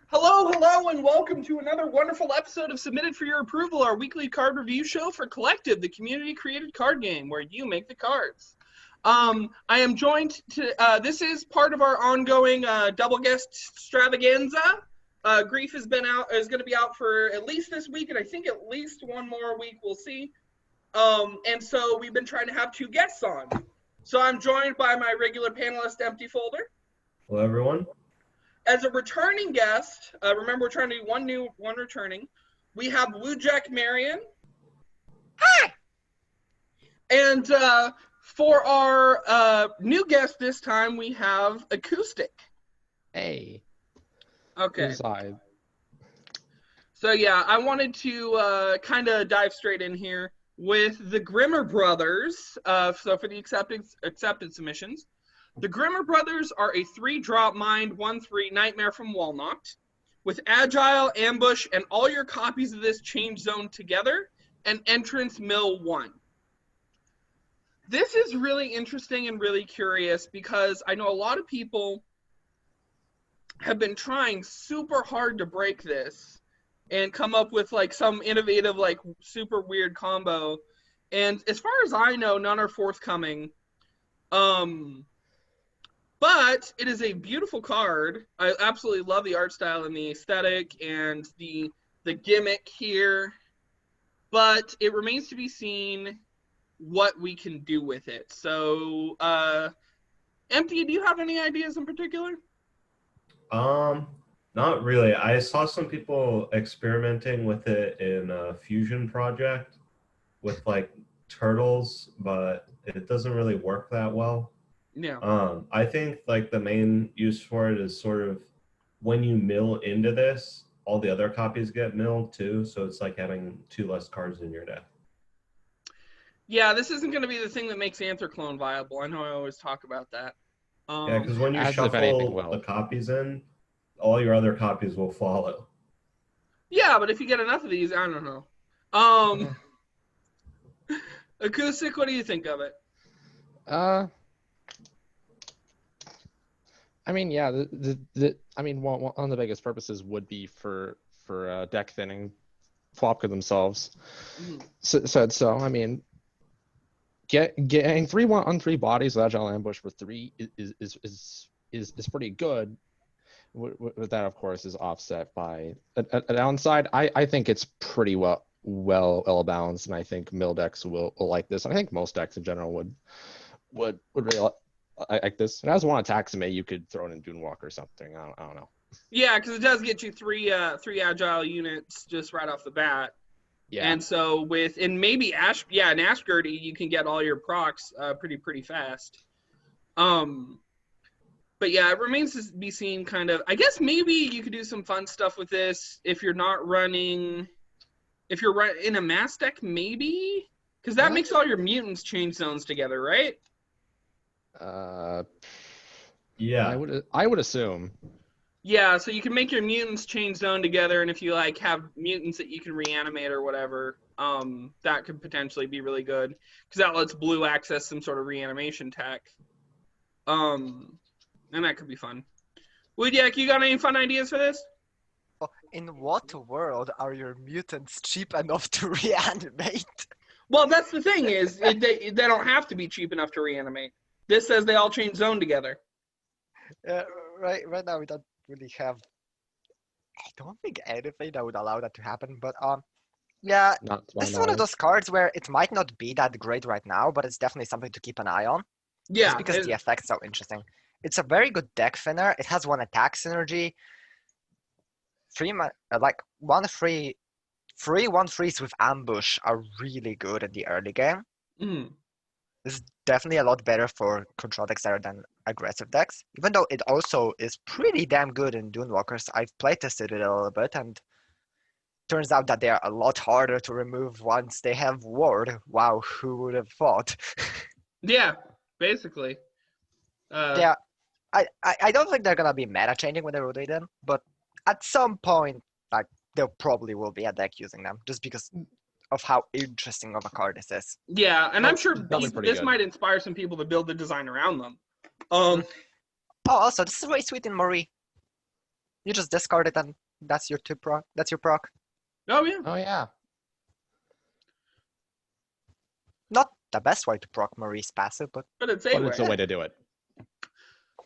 Hello, and welcome to another wonderful episode of Submitted for Your Approval, our weekly card review show for Collective, the community-created card game where you make the cards. I am joined to, this is part of our ongoing double guest extravaganza. Grief is going to be out for at least this week, and I think at least one more week, we'll see. And so we've been trying to have two guests on. So I'm joined by my regular panelist, Empty Folder. Hello, everyone. As a returning guest, remember we're trying to do one new, one returning. We have WujekMarian. Hi! And for our new guest this time, we have Acoustic. Hey. Okay. Inside. So yeah, I wanted to kind of dive straight in here with the Grimmer Brothers. So for the accepted submissions. The Grimmer Brothers are a 3-drop mind, 1/3 Nightmare from Walnut, with Agile, Ambush, and all your copies of this change zone together, and entrance mill 1. This is really interesting and really curious because I know a lot of people have been trying super hard to break this and come up with like some innovative, like super weird combo. And as far as I know, none are forthcoming. But it is a beautiful card. I absolutely love the art style and the aesthetic and the gimmick here. But it remains to be seen what we can do with it. So, Empty, do you have any ideas in particular? Not really. I saw some people experimenting with it in a fusion project with like turtles, but it doesn't really work that well. Yeah. I think like the main use for it is sort of when you mill into this, all the other copies get milled too, so it's like having 2 less cards in your deck. Yeah, this isn't going to be the thing that makes Anthroclone viable. I know I always talk about that. Yeah, because when you As if anything shuffle will. the copies in, all your other copies will follow. Yeah, but if you get enough of these, I don't know. Acoustic, what do you think of it? I mean, yeah, I mean, one of the biggest purposes would be for deck thinning, Flopka themselves. Mm-hmm. So I mean, getting 3/1/3 bodies with Agile Ambush for 3 is pretty good. With that, of course, is offset by a downside. I think it's pretty well balanced, and I think mill decks will like this. And I think most decks in general would really like this. And as one attacks me, you could throw it in Dunewalk or something. I don't know. Yeah, because it does get you three agile units just right off the bat. Yeah. And so maybe in Ashgurdy you can get all your procs pretty fast. But yeah, it remains to be seen. Kind of, I guess maybe you could do some fun stuff with this if you're running in a mass deck, maybe, because that makes all your mutants change zones together, right? Yeah. I would assume. Yeah, so you can make your mutants change zone together, and if you like have mutants that you can reanimate or whatever, that could potentially be really good because that lets blue access some sort of reanimation tech. And that could be fun. Wujek, you got any fun ideas for this? In what world are your mutants cheap enough to reanimate? Well, that's the thing is they don't have to be cheap enough to reanimate. This says they all change zone together. Right now we don't really have. I don't think anything that would allow that to happen. But yeah, this is one of those cards where it might not be that great right now, but it's definitely something to keep an eye on. Yeah, just because the effects are interesting. It's a very good deck thinner. It has 1 attack synergy. 1/3 1/3s with ambush are really good in the early game. Mm. This is definitely a lot better for control decks rather than aggressive decks. Even though it also is pretty damn good in Dunewalkers. I've playtested it a little bit, and turns out that they are a lot harder to remove once they have ward. Wow, who would have thought? Yeah, basically. Yeah, I don't think they're gonna be meta changing when they rotate them, but at some point, like there probably will be a deck using them, just because of how interesting of a card this is. Yeah, and I'm sure this good. might inspire some people to build the design around them. Oh, also, this is very sweet in Marie. You just discard it and that's your proc. That's your proc. Oh yeah. Oh yeah. Not the best way to proc Marie's passive, but But it's But a it's a way. way to do it.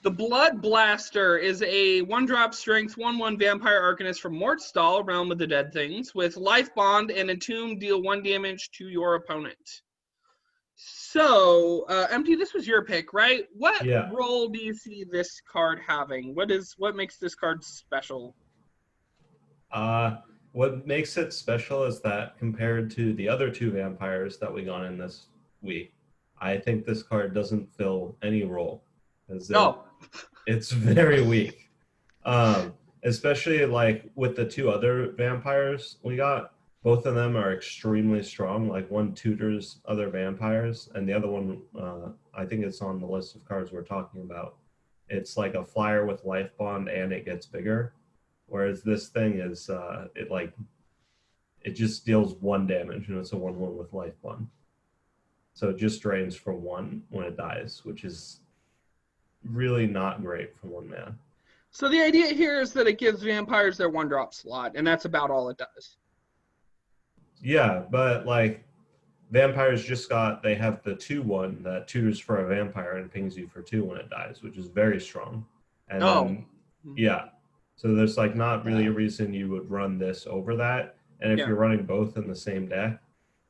The Blood Blaster is a 1-drop strength 1/1 vampire arcanist from Mortstall, Realm of the Dead Things, with life bond and entomb, deal 1 damage to your opponent. So, MT, this was your pick, right? What Yeah. role do you see this card having? What makes this card special? What makes it special is that compared to the other 2 vampires that we got in this week, I think this card doesn't fill any role. No. It's very weak. Especially like with the 2 other vampires we got, both of them are extremely strong. Like one tutors other vampires, and the other one, I think it's on the list of cards we're talking about. It's like a flyer with life bond and it gets bigger. Whereas this thing is, it just deals 1 damage and it's a 1/1 with life bond. So it just drains for 1 when it dies, which is really not great for 1 mana. So the idea here is that it gives vampires their 1-drop slot, and that's about all it does. Yeah, but like vampires they have the 2/1 that tutors for a vampire and pings you for 2 when it dies, which is very strong. And then, yeah. So there's like not really a reason you would run this over that. And if you're running both in the same deck,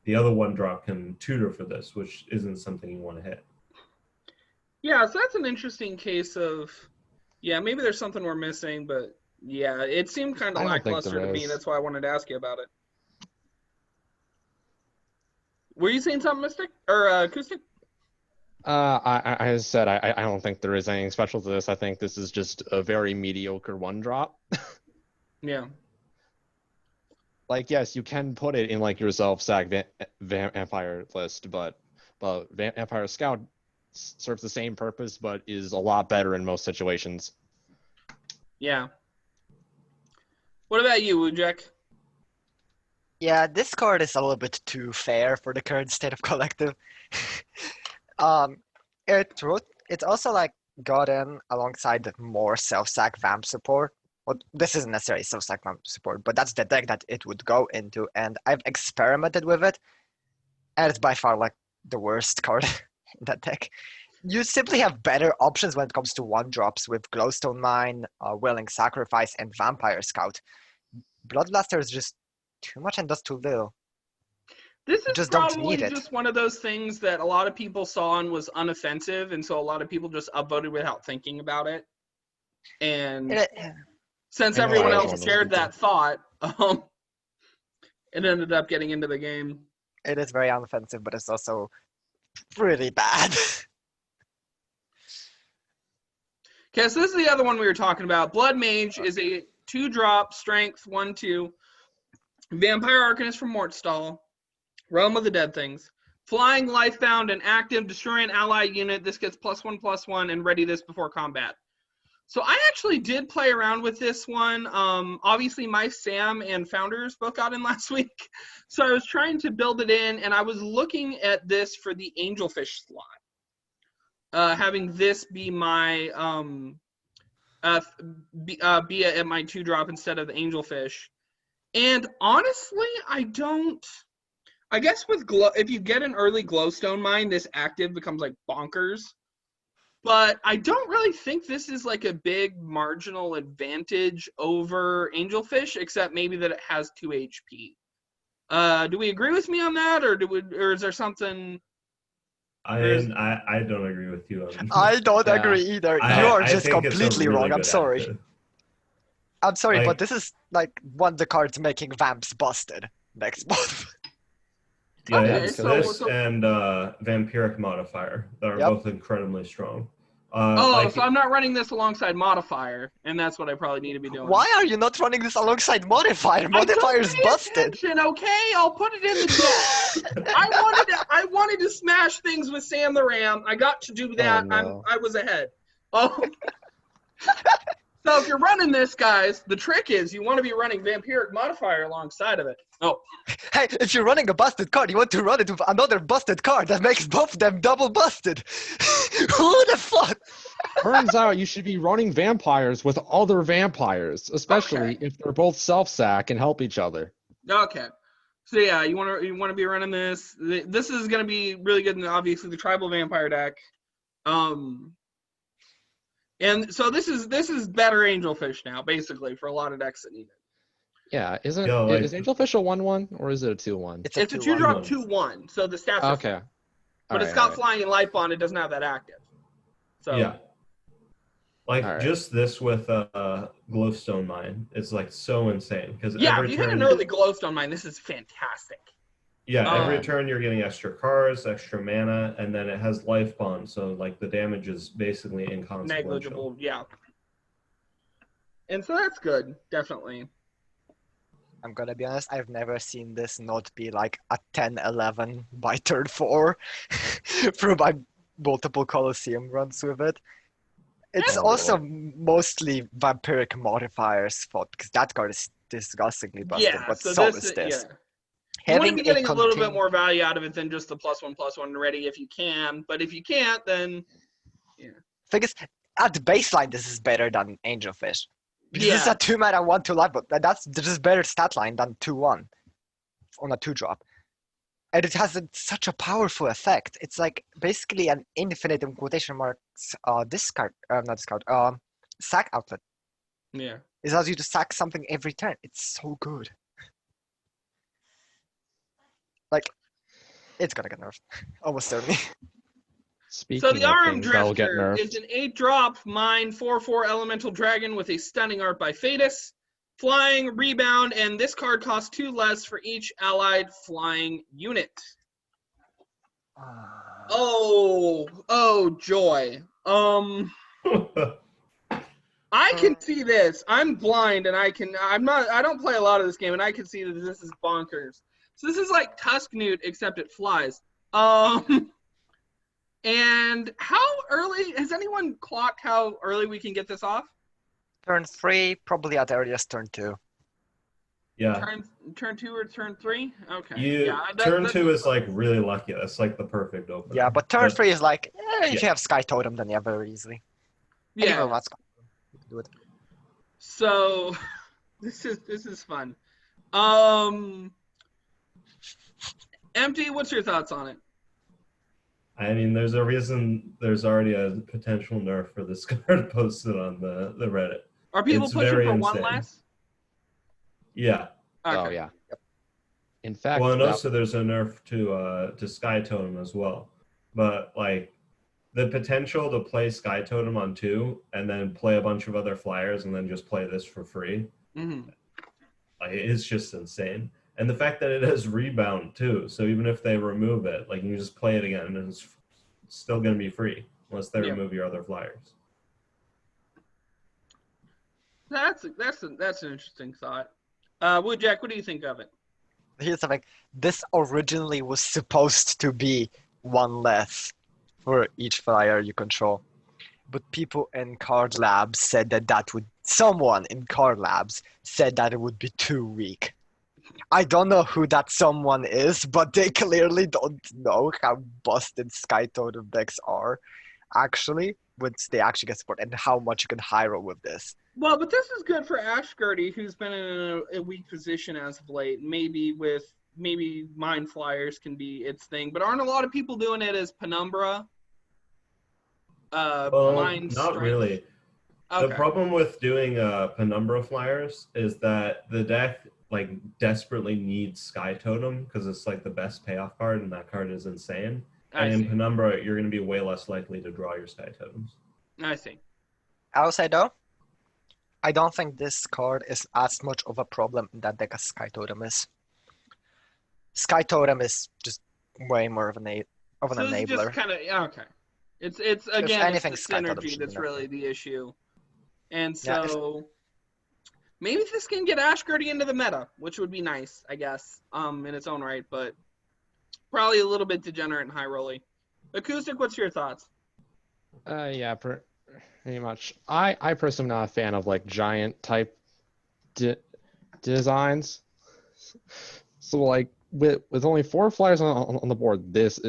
the other 1-drop can tutor for this, which isn't something you want to hit. Yeah, so that's an interesting case of, maybe there's something we're missing, but yeah, it seemed kind of I don't think lackluster there to me. is. That's why I wanted to ask you about it. Were you saying something, Mystic? Or Acoustic? I said I don't think there is anything special to this. I think this is just a very mediocre 1-drop. Yeah. Like, yes, you can put it in like your self-sack vampire list, but Vampire Scout serves the same purpose, but is a lot better in most situations. Yeah. What about you, Wujek? yeah, this card is a little bit too fair for the current state of collective. It's also like got in alongside more self-sack vamp support. Well, this isn't necessarily self-sack vamp support, but that's the deck that it would go into, and I've experimented with it, and it's by far like the worst card in that deck. You simply have better options when it comes to 1-drops with Glowstone Mine, Willing Sacrifice, and Vampire Scout. Blood Blaster is just too much and does too little. This is Just don't probably need it. just one of those things that a lot of people saw and was unoffensive, and so a lot of people just upvoted without thinking about it. And since I know everyone I was else one of those shared people. that thought, it ended up getting into the game. It is very unoffensive, but it's also pretty bad. Okay, so this is the other one we were talking about. Blood Mage is a 2-drop, strength, 1/2, vampire arcanist from Mortstall, Realm of the Dead Things. Flying, lifebound, and active, destroy an ally unit. This gets +1/+1 and ready this before combat. So I actually did play around with this one. Obviously, my Sam and Founders both got in last week. So I was trying to build it in, and I was looking at this for the Angelfish slot. Having this be my be at my 2-drop instead of the Angelfish. And honestly, I guess with if you get an early Glowstone Mine, this active becomes like bonkers. But I don't really think this is like a big marginal advantage over Angelfish, except maybe that it has 2 HP. Do we agree with me on that, or is there something? I don't agree with you on I don't Yeah. agree either. You I are just think it's a completely really wrong. I'm good sorry. active. I'm sorry, Like- but this is like one of the cards making vamps busted next month. Yeah, Okay, it's so- this so- and Vampiric Modifier that are Yep. both incredibly strong. So I'm not running this alongside Modifier, and that's what I probably need to be doing. Why are you not running this alongside Modifier? Modifier's busted. Okay, I'll put it in the deck. I wanted to smash things with Sam the Ram. I got to do that. Oh, no. I was ahead. Oh. So if you're running this, guys, the trick is you want to be running Vampiric Modifier alongside of it. Oh. Hey, if you're running a busted card, you want to run it with another busted card that makes both of them double busted. Who the fuck? Turns out you should be running vampires with other vampires, especially if they're both self-sack and help each other. Okay. So yeah, you want to be running this. This is going to be really good in obviously the tribal vampire deck. And so this is better Angelfish now, basically, for a lot of decks that need it. Yeah, is Angelfish a 1/1 or is it a 2/1? It's a 2-drop 2/1. 2/1. So the stats are Okay. but it's got flying and life bond. It doesn't have that active. So yeah. Just this with glowstone mine is like so insane because if you get an early glowstone mine, this is fantastic. Yeah, every turn you're getting extra cards, extra mana, and then it has life bond, so like the damage is basically inconsequential. Negligible, yeah. And so that's good, definitely. I'm gonna be honest, I've never seen this not be like a 10-11 by turn 4 through my multiple Colosseum runs with it. It's also mostly vampiric modifiers fault because that card is disgustingly busted, but so is this. You want to be getting a little bit more value out of it than just the +1/+1 ready if you can, but if you can't, then Thing is, at baseline, this is better than Angelfish. Because it's a 2-mana 1/2 life, but that's just better stat line than 2/1 on a 2-drop. And it has such a powerful effect. It's like basically an infinite, in quotation marks, sack outlet. Yeah. It allows you to sack something every turn. It's so good. Like, it's gonna get nerfed. Almost certainly. So the Aerumdrifter is an 8-drop mine 4/4 elemental dragon with a stunning art by Fatus, flying, rebound, and this card costs 2 less for each allied flying unit. Oh joy. I can see this. I'm blind and I don't play a lot of this game and I can see that this is bonkers. So this is like Tusknewt except it flies. And how early, has anyone clocked how early we can get this off? Turn 3, probably at earliest turn 2. Yeah. Turn 2 or turn 3? Okay. Turn 2 is like really lucky. That's like the perfect opener. Yeah, but turn 3 is like, if you have Sky Totem, then you have very easily. Yeah. Do it. So, this is fun. Empty, what's your thoughts on it? I mean, there's a reason there's already a potential nerf for this card posted on the Reddit. Are people pushing for one less? Yeah. Okay. Oh, yeah. In fact, well, and also there's a nerf to Sky Totem as well. But, like, the potential to play Sky Totem on 2 and then play a bunch of other flyers and then just play this for free, like, it's just insane. And the fact that it has rebound too, so even if they remove it, like you just play it again, and it's still going to be free unless they remove your other flyers. That's an interesting thought. Wujek, what do you think of it? Here's something. This originally was supposed to be 1 less for each flyer you control, but people in Card Labs said that someone in Card Labs said that it would be too weak. I don't know who that someone is, but they clearly don't know how busted Sky Totem decks are, actually, once they actually get support, and how much you can high roll with this. Well, but this is good for Ashgardy, who's been in a weak position as of late. Maybe Mind Flyers can be its thing, but aren't a lot of people doing it as Penumbra? Not Strength? really. Okay. The problem with doing Penumbra Flyers is that the deck like desperately needs Sky Totem because it's like the best payoff card, and that card is insane. And in Penumbra, you're going to be way less likely to draw your Sky Totems. I see. I will say though, I don't think this card is as much of a problem in that deck as Sky Totem is. Sky Totem is just way more of an enabler. It's just kind of okay. It's again it's the synergy that's really the issue, and so. Maybe this can get Ashgardy into the meta, which would be nice, I guess, in its own right, but probably a little bit degenerate and high rolly. Acoustic, what's your thoughts? Yeah, pretty much. I personally am not a fan of like giant type designs. So like with only 4 flyers on the board, this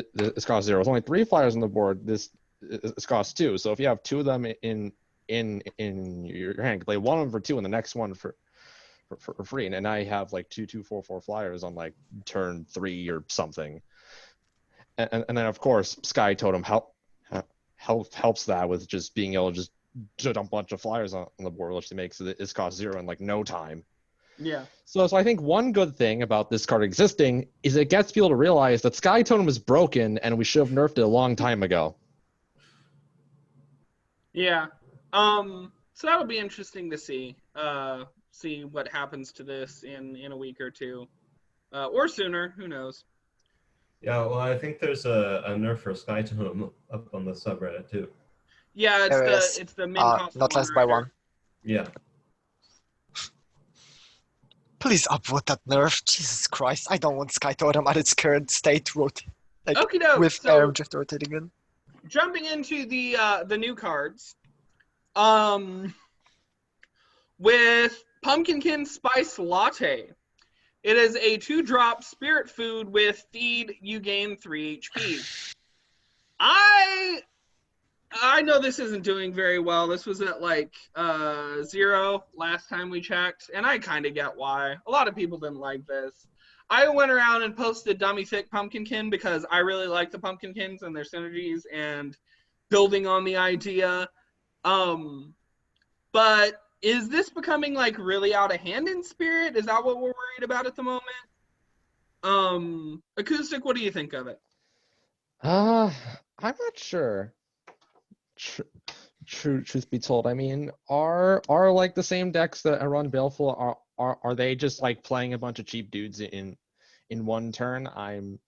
costs 0. With only 3 flyers on the board, this is cost 2. So if you have 2 of them in your hand, you can play one of them for 2 and the next one for free. And I have like 2/2/4/4 flyers on like turn 3 or something. And then of course Sky Totem helps that with just being able to just dump a bunch of flyers on the board, which makes it cost 0 in like no time. Yeah. So I think one good thing about this card existing is it gets people to realize that Sky Totem is broken and we should have nerfed it a long time ago. Yeah. So that'll be interesting to see. See what happens to this in a week or two, or sooner. Who knows? Yeah, well, I think there's a nerf for Sky Totem up on the subreddit too. Yeah, it's the min cost not less by 1. Yeah. Please upvote that nerf. Jesus Christ, I don't want Sky Totem at its current state like, Okie doke. with So, Aerumdrifter rotating in. jumping into the new cards, with Pumpkinkin Spice Latte. It is a 2-drop spirit food with feed. You gain 3 HP. I know this isn't doing very well. This was at like 0 last time we checked, and I kind of get why. A lot of people didn't like this. I went around and posted Dummy Thick Pumpkinkin because I really like the Pumpkinkins and their synergies and building on the idea. But is this becoming like really out of hand in Spirit? Is that what we're worried about at the moment? Acoustic, what do you think of it? I'm not sure. Truth be told, I mean, are like the same decks that run Baleful, are they just like playing a bunch of cheap dudes in one turn? I'm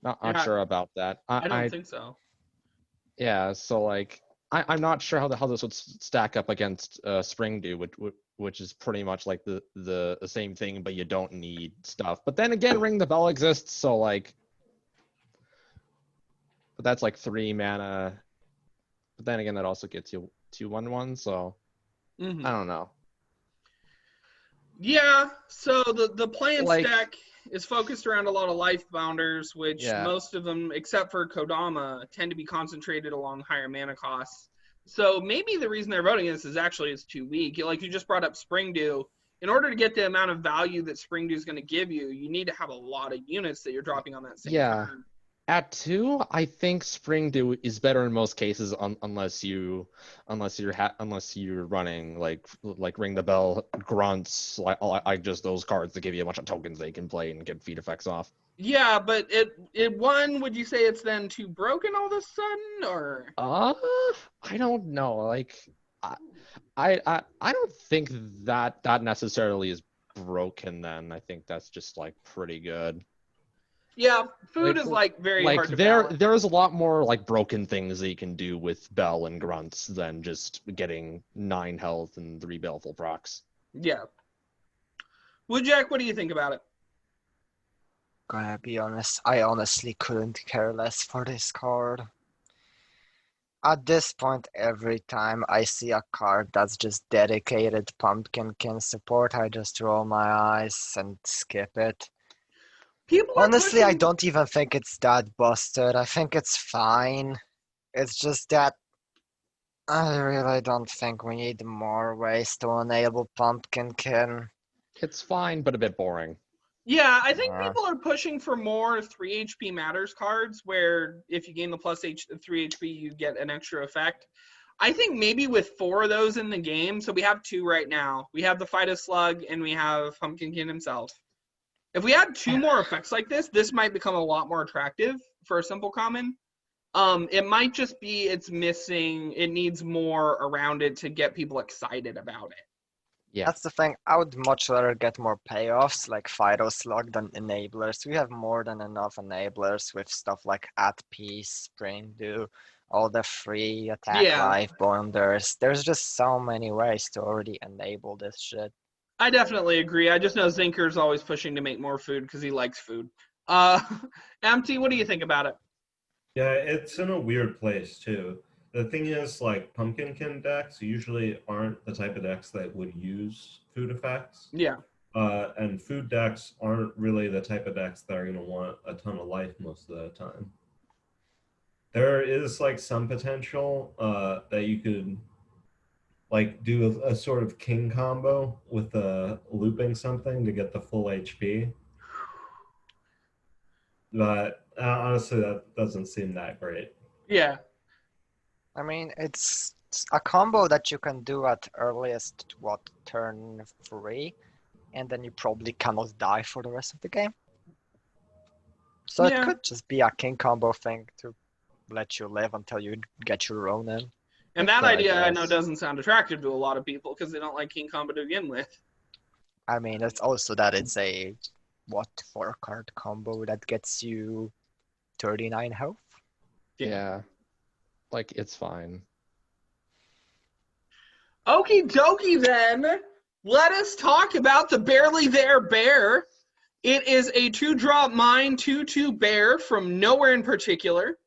not sure about that. I don't think so. Yeah, so like I'm not sure how this would stack up against Spring Dew, which is pretty much like the same thing, but you don't need stuff. But then again, Ring the Bell exists, so like, but that's like 3 mana. But then again, that also gets you 2/1/1, so I don't know. Yeah, so the plant Like, stack is focused around a lot of life bounders, which Yeah. most of them, except for Kodama, tend to be concentrated along higher mana costs. So maybe the reason they're voting this is actually it's too weak. Like you just brought up Spring Dew. In order to get the amount of value that Spring Dew is going to give you, you need to have a lot of units that you're dropping on that same turn. At 2, I think Spring Dew is better in most cases, unless you're running like Ring the Bell, Grunts, like just those cards that give you a bunch of tokens they can play and get feed effects off. Yeah, but it one, would you say it's then too broken all of a sudden, or? I don't know. Like, I don't think that necessarily is broken. Then I think that's just like pretty good. Yeah, food is like very hard to balance. There is a lot more like broken things that you can do with Bell and Grunts than just getting 9 health and 3 Baleful procs. Yeah. Wujek, what do you think about it? Gonna be honest, I honestly couldn't care less for this card. At this point, every time I see a card that's just dedicated Pumpkinkin support, I just roll my eyes and skip it. Honestly, I don't even think it's that busted. I think it's fine. It's just that I really don't think we need more ways to enable Pumpkinkin. It's fine, but a bit boring. Yeah, I think people are pushing for more 3 HP matters cards, where if you gain the plus 3 HP, you get an extra effect. I think maybe with 4 of those in the game, so we have 2 right now. We have the Fight a Slug, and we have Pumpkinkin himself. If we had 2 more effects like this might become a lot more attractive for a simple common. It might just be it needs more around it to get people excited about it. Yeah. That's the thing. I would much rather get more payoffs like Fido Slug than enablers. We have more than enough enablers with stuff like At Peace, Spring Dew, all the free attack life bonders. There's just so many ways to already enable this shit. I definitely agree. I just know Zinker's always pushing to make more food because he likes food. MT, what do you think about it? Yeah, it's in a weird place too. The thing is, like, Pumpkinkin decks usually aren't the type of decks that would use food effects. Yeah. And food decks aren't really the type of decks that are going to want a ton of life most of the time. There is like some potential that you could like do a sort of king combo with looping something to get the full HP. But honestly, that doesn't seem that great. Yeah. I mean, it's a combo that you can do at earliest, what, turn 3, and then you probably cannot die for the rest of the game. So it Yeah. could just be a king combo thing to let you live until you get your own in. And that I idea I know guess. doesn't sound attractive to a lot of people because they don't like King Combo to begin with. I mean, it's also that it's a, what, 4-card combo that gets you 39 health? Yeah. Like, it's fine. Okie dokie then. Let us talk about the Barely There Bear. It is a 2-drop mine 2/2 bear from nowhere in particular.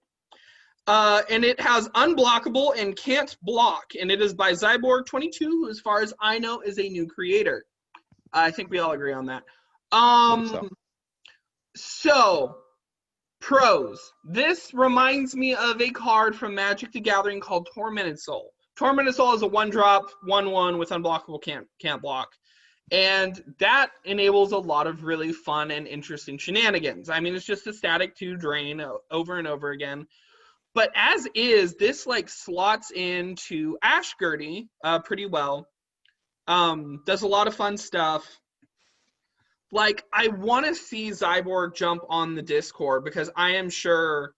And it has unblockable and can't block. And it is by Zyborg22, who, as far as I know, is a new creator. I think we all agree on that. So, pros. This reminds me of a card from Magic the Gathering called Tormented Soul. Tormented Soul is a 1-drop, 1/1 with unblockable, can't block. And that enables a lot of really fun and interesting shenanigans. I mean, it's just a static 2 drain over and over again. But as is, this like slots into Ashgurdy pretty well. Does a lot of fun stuff. Like, I want to see Zyborg jump on the Discord because I am sure.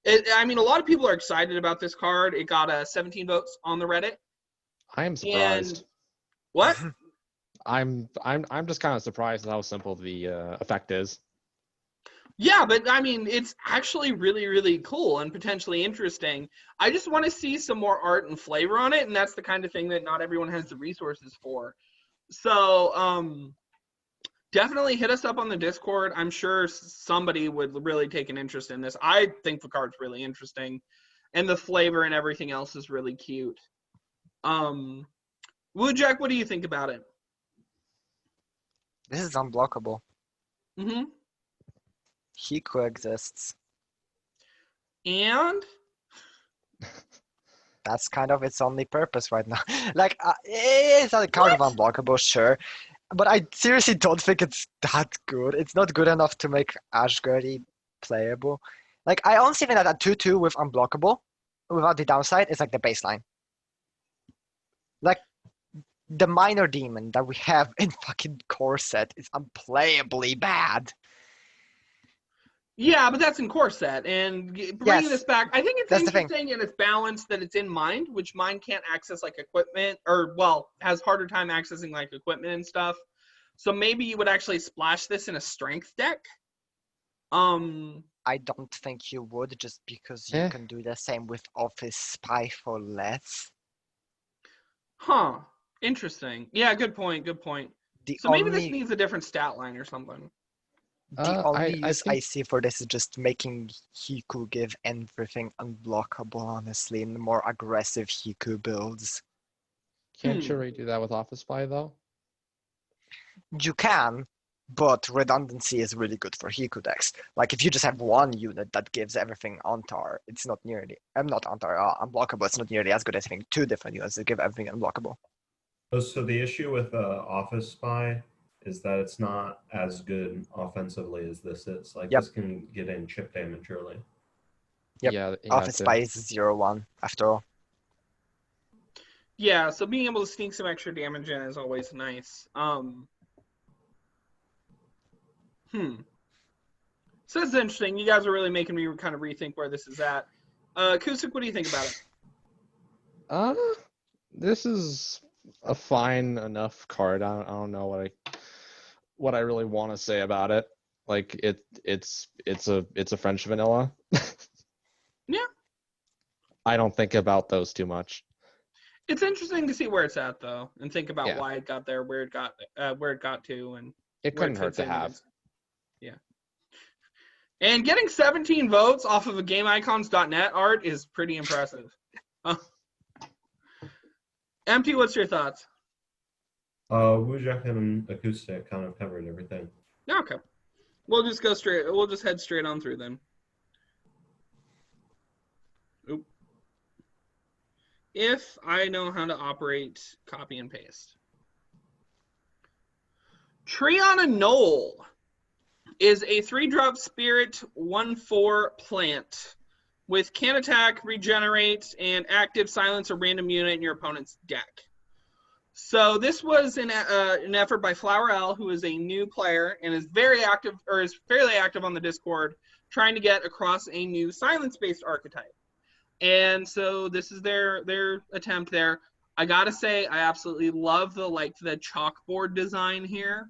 I mean, a lot of people are excited about this card. It got 17 votes on the Reddit. I am surprised. And what? I'm just kind of surprised at how simple the effect is. Yeah, but I mean, it's actually really, really cool and potentially interesting. I just want to see some more art and flavor on it, and that's the kind of thing that not everyone has the resources for. So, definitely hit us up on the Discord. I'm sure somebody would really take an interest in this. I think the card's really interesting, and the flavor and everything else is really cute. Wujek, what do you think about it? This is unblockable. Mm-hmm. He coexists. And? That's kind of its only purpose right now. Like, it's a kind of unblockable, sure. But I seriously don't think it's that good. It's not good enough to make Ashgurdy playable. Like, I honestly think that a 2/2 with unblockable, without the downside, is like the baseline. Like, the minor demon that we have in fucking core set is unplayably bad. Yeah, but that's in core set, and bringing this back, I think it's interesting and it's balanced that it's in mind, which mind can't access like equipment, or well, has harder time accessing like equipment and stuff. So maybe you would actually splash this in a strength deck. I don't think you would, just because you can do the same with Office Spy for less. Huh. Interesting. Yeah, good point. Good point. So maybe this needs a different stat line or something. The only use I see for this is just making Hiku give everything unblockable, honestly, in more aggressive Hiku builds. Can't you redo that with Office Spy, though? You can, but redundancy is really good for Hiku decks. Like, if you just have one unit that gives everything Ontar, it's not nearly... not Ontar, unblockable, it's not nearly as good as having 2 different units that give everything unblockable. So the issue with Office Spy is that it's not as good offensively as this is. Like, this can get in chip damage early. Yep. Yeah, Office Spy is 0/1 after all. Yeah, so being able to sneak some extra damage in is always nice. So this is interesting. You guys are really making me kind of rethink where this is at. Acoustic, what do you think about it? This is a fine enough card. I don't know what I really want to say about it. Like, it's a French vanilla. Yeah. I don't think about those too much. It's interesting to see where it's at, though, and think about why it got there, where it got to, and it couldn't hurt to have. Yeah. And getting 17 votes off of a GameIcons.net art is pretty impressive. Empty, what's your thoughts? Wujek and Acoustic kind of covered everything. Okay. We'll just go straight. We'll just head straight on through then. if I know how to operate copy and paste. Triana Knoll is a 3-drop spirit 1/4 plant with can attack, regenerate, and active silence a random unit in your opponent's deck. So this was an effort by Flower L, who is a new player and is very active, or is fairly active on the Discord, trying to get across a new silence-based archetype. And so this is their attempt there. I gotta say, I absolutely love the chalkboard design here.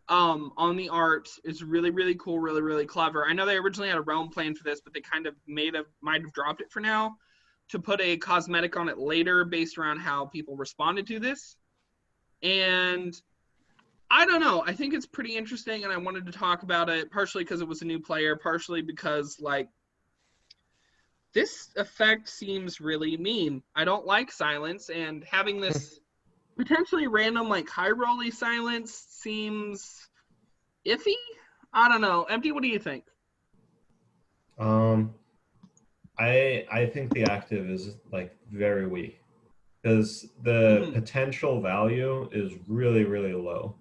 On the art is really, really cool, really, really clever. I know they originally had a realm plan for this, but they kind of might have dropped it for now to put a cosmetic on it later based around how people responded to this. And I don't know. I think it's pretty interesting, and I wanted to talk about it partially because it was a new player, partially because, this effect seems really mean. I don't like silence, and having this potentially random, high rolly silence seems iffy. I don't know. Empty, what do you think? I think the active is very weak because the potential value is really, really low.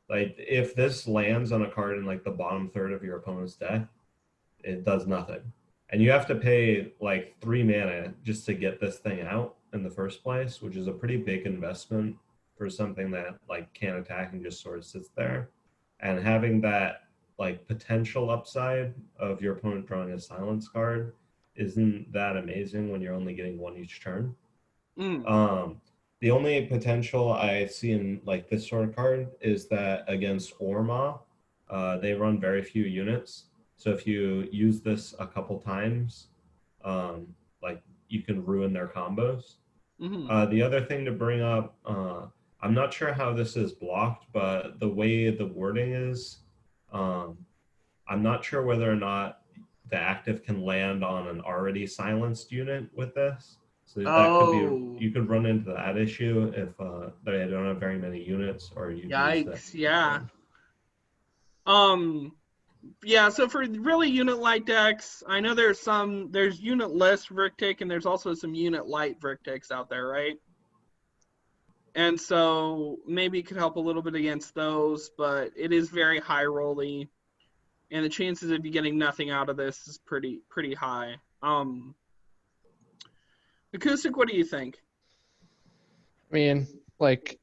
If this lands on a card in the bottom third of your opponent's deck, it does nothing. And you have to pay 3 mana just to get this thing out in the first place, which is a pretty big investment for something that can attack and just sort of sits there. And having that potential upside of your opponent drawing a silence card isn't that amazing when you're only getting 1 each turn. The only potential I see in this sort of card is that against Orma, they run very few units. So if you use this a couple times, you can ruin their combos. The other thing to bring up, I'm not sure how this is blocked, but the way the wording is, I'm not sure whether or not the active can land on an already silenced unit with this. So that could be, you could run into that issue if they don't have very many units, or you Yikes, yeah. Yeah, so for really unit light decks, I know there's unit less Vertic, and there's also some unit light Vertics out there, right? And so maybe it could help a little bit against those, but it is very high rolly, and the chances of you getting nothing out of this is pretty high. Acoustic, what do you think? I mean,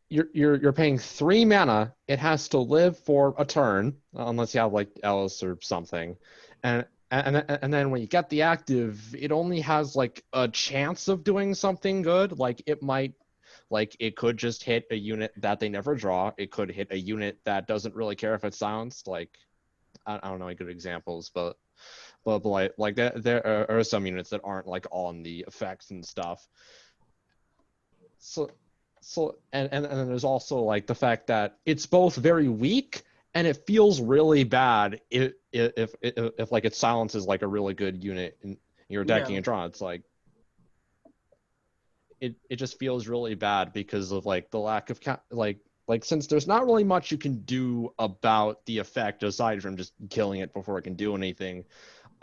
you're paying 3 mana. It has to live for a turn, unless you have Alice or something, and then when you get the active, it only has a chance of doing something good. It might, it could just hit a unit that they never draw. It could hit a unit that doesn't really care if it's silenced. I don't know any good examples, but there are some units that aren't on the effects and stuff. So and then there's also the fact that it's both very weak and it feels really bad if it silences a really good unit in your decking and draw. It's it just feels really bad because of the lack of since there's not really much you can do about the effect aside from just killing it before it can do anything.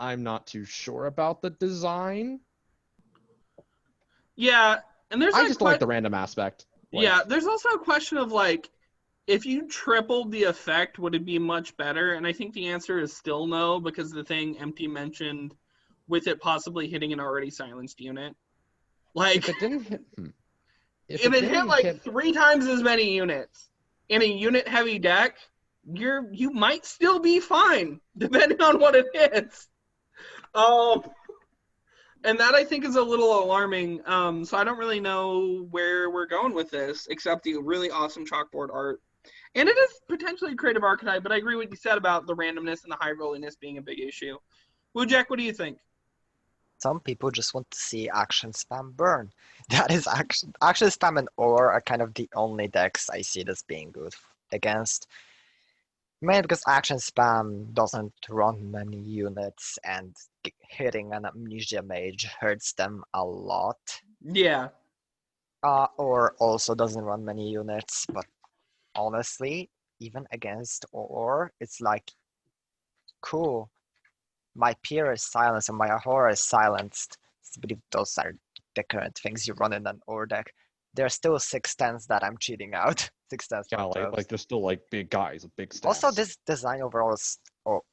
I'm not too sure about the design. Yeah, and there's I just like the random aspect. Yeah, there's also a question of if you tripled the effect, would it be much better? And I think the answer is still no, because the thing Empty mentioned with it possibly hitting an already silenced unit. If it didn't hit, if it hit 3 times as many units in a unit heavy deck, you might still be fine, depending on what it hits. And that I think is a little alarming. So I don't really know where we're going with this, except the really awesome chalkboard art. And it is potentially a creative archetype, but I agree with what you said about the randomness and the high rolliness being a big issue. Wujek, what do you think? Some people just want to see action spam burn. That is action spam and Or are kind of the only decks I see this being good against. Mainly because action spam doesn't run many units, and hitting an Amnesia Mage hurts them a lot. Yeah. Or also doesn't run many units, but honestly, even against Or, it's cool. My peer is silenced and my horror is silenced. But if those are the current things you run in an ore deck. There's still 6/10s that I'm cheating out. 6/10s. Yeah, like they're still like big guys with big stats. Also, this design overall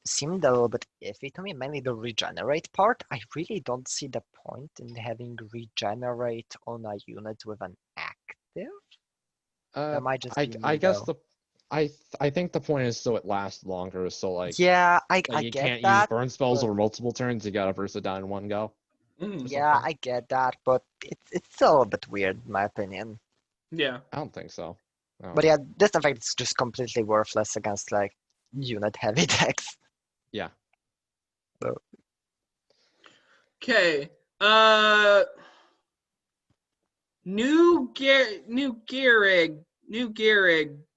seemed a little bit iffy to me, mainly the regenerate part. I really don't see the point in having regenerate on a unit with an active. That might just be I me, guess though. I think the point is so it lasts longer. So like Yeah, I you get can't use that. burn spells but- over multiple turns. You gotta burst it down in one go. Yeah, I get that, but it's still a bit weird, in my opinion. Yeah. I don't think so. No. But yeah, this effect is just completely worthless against like unit heavy decks. Yeah. Okay. Neugierig.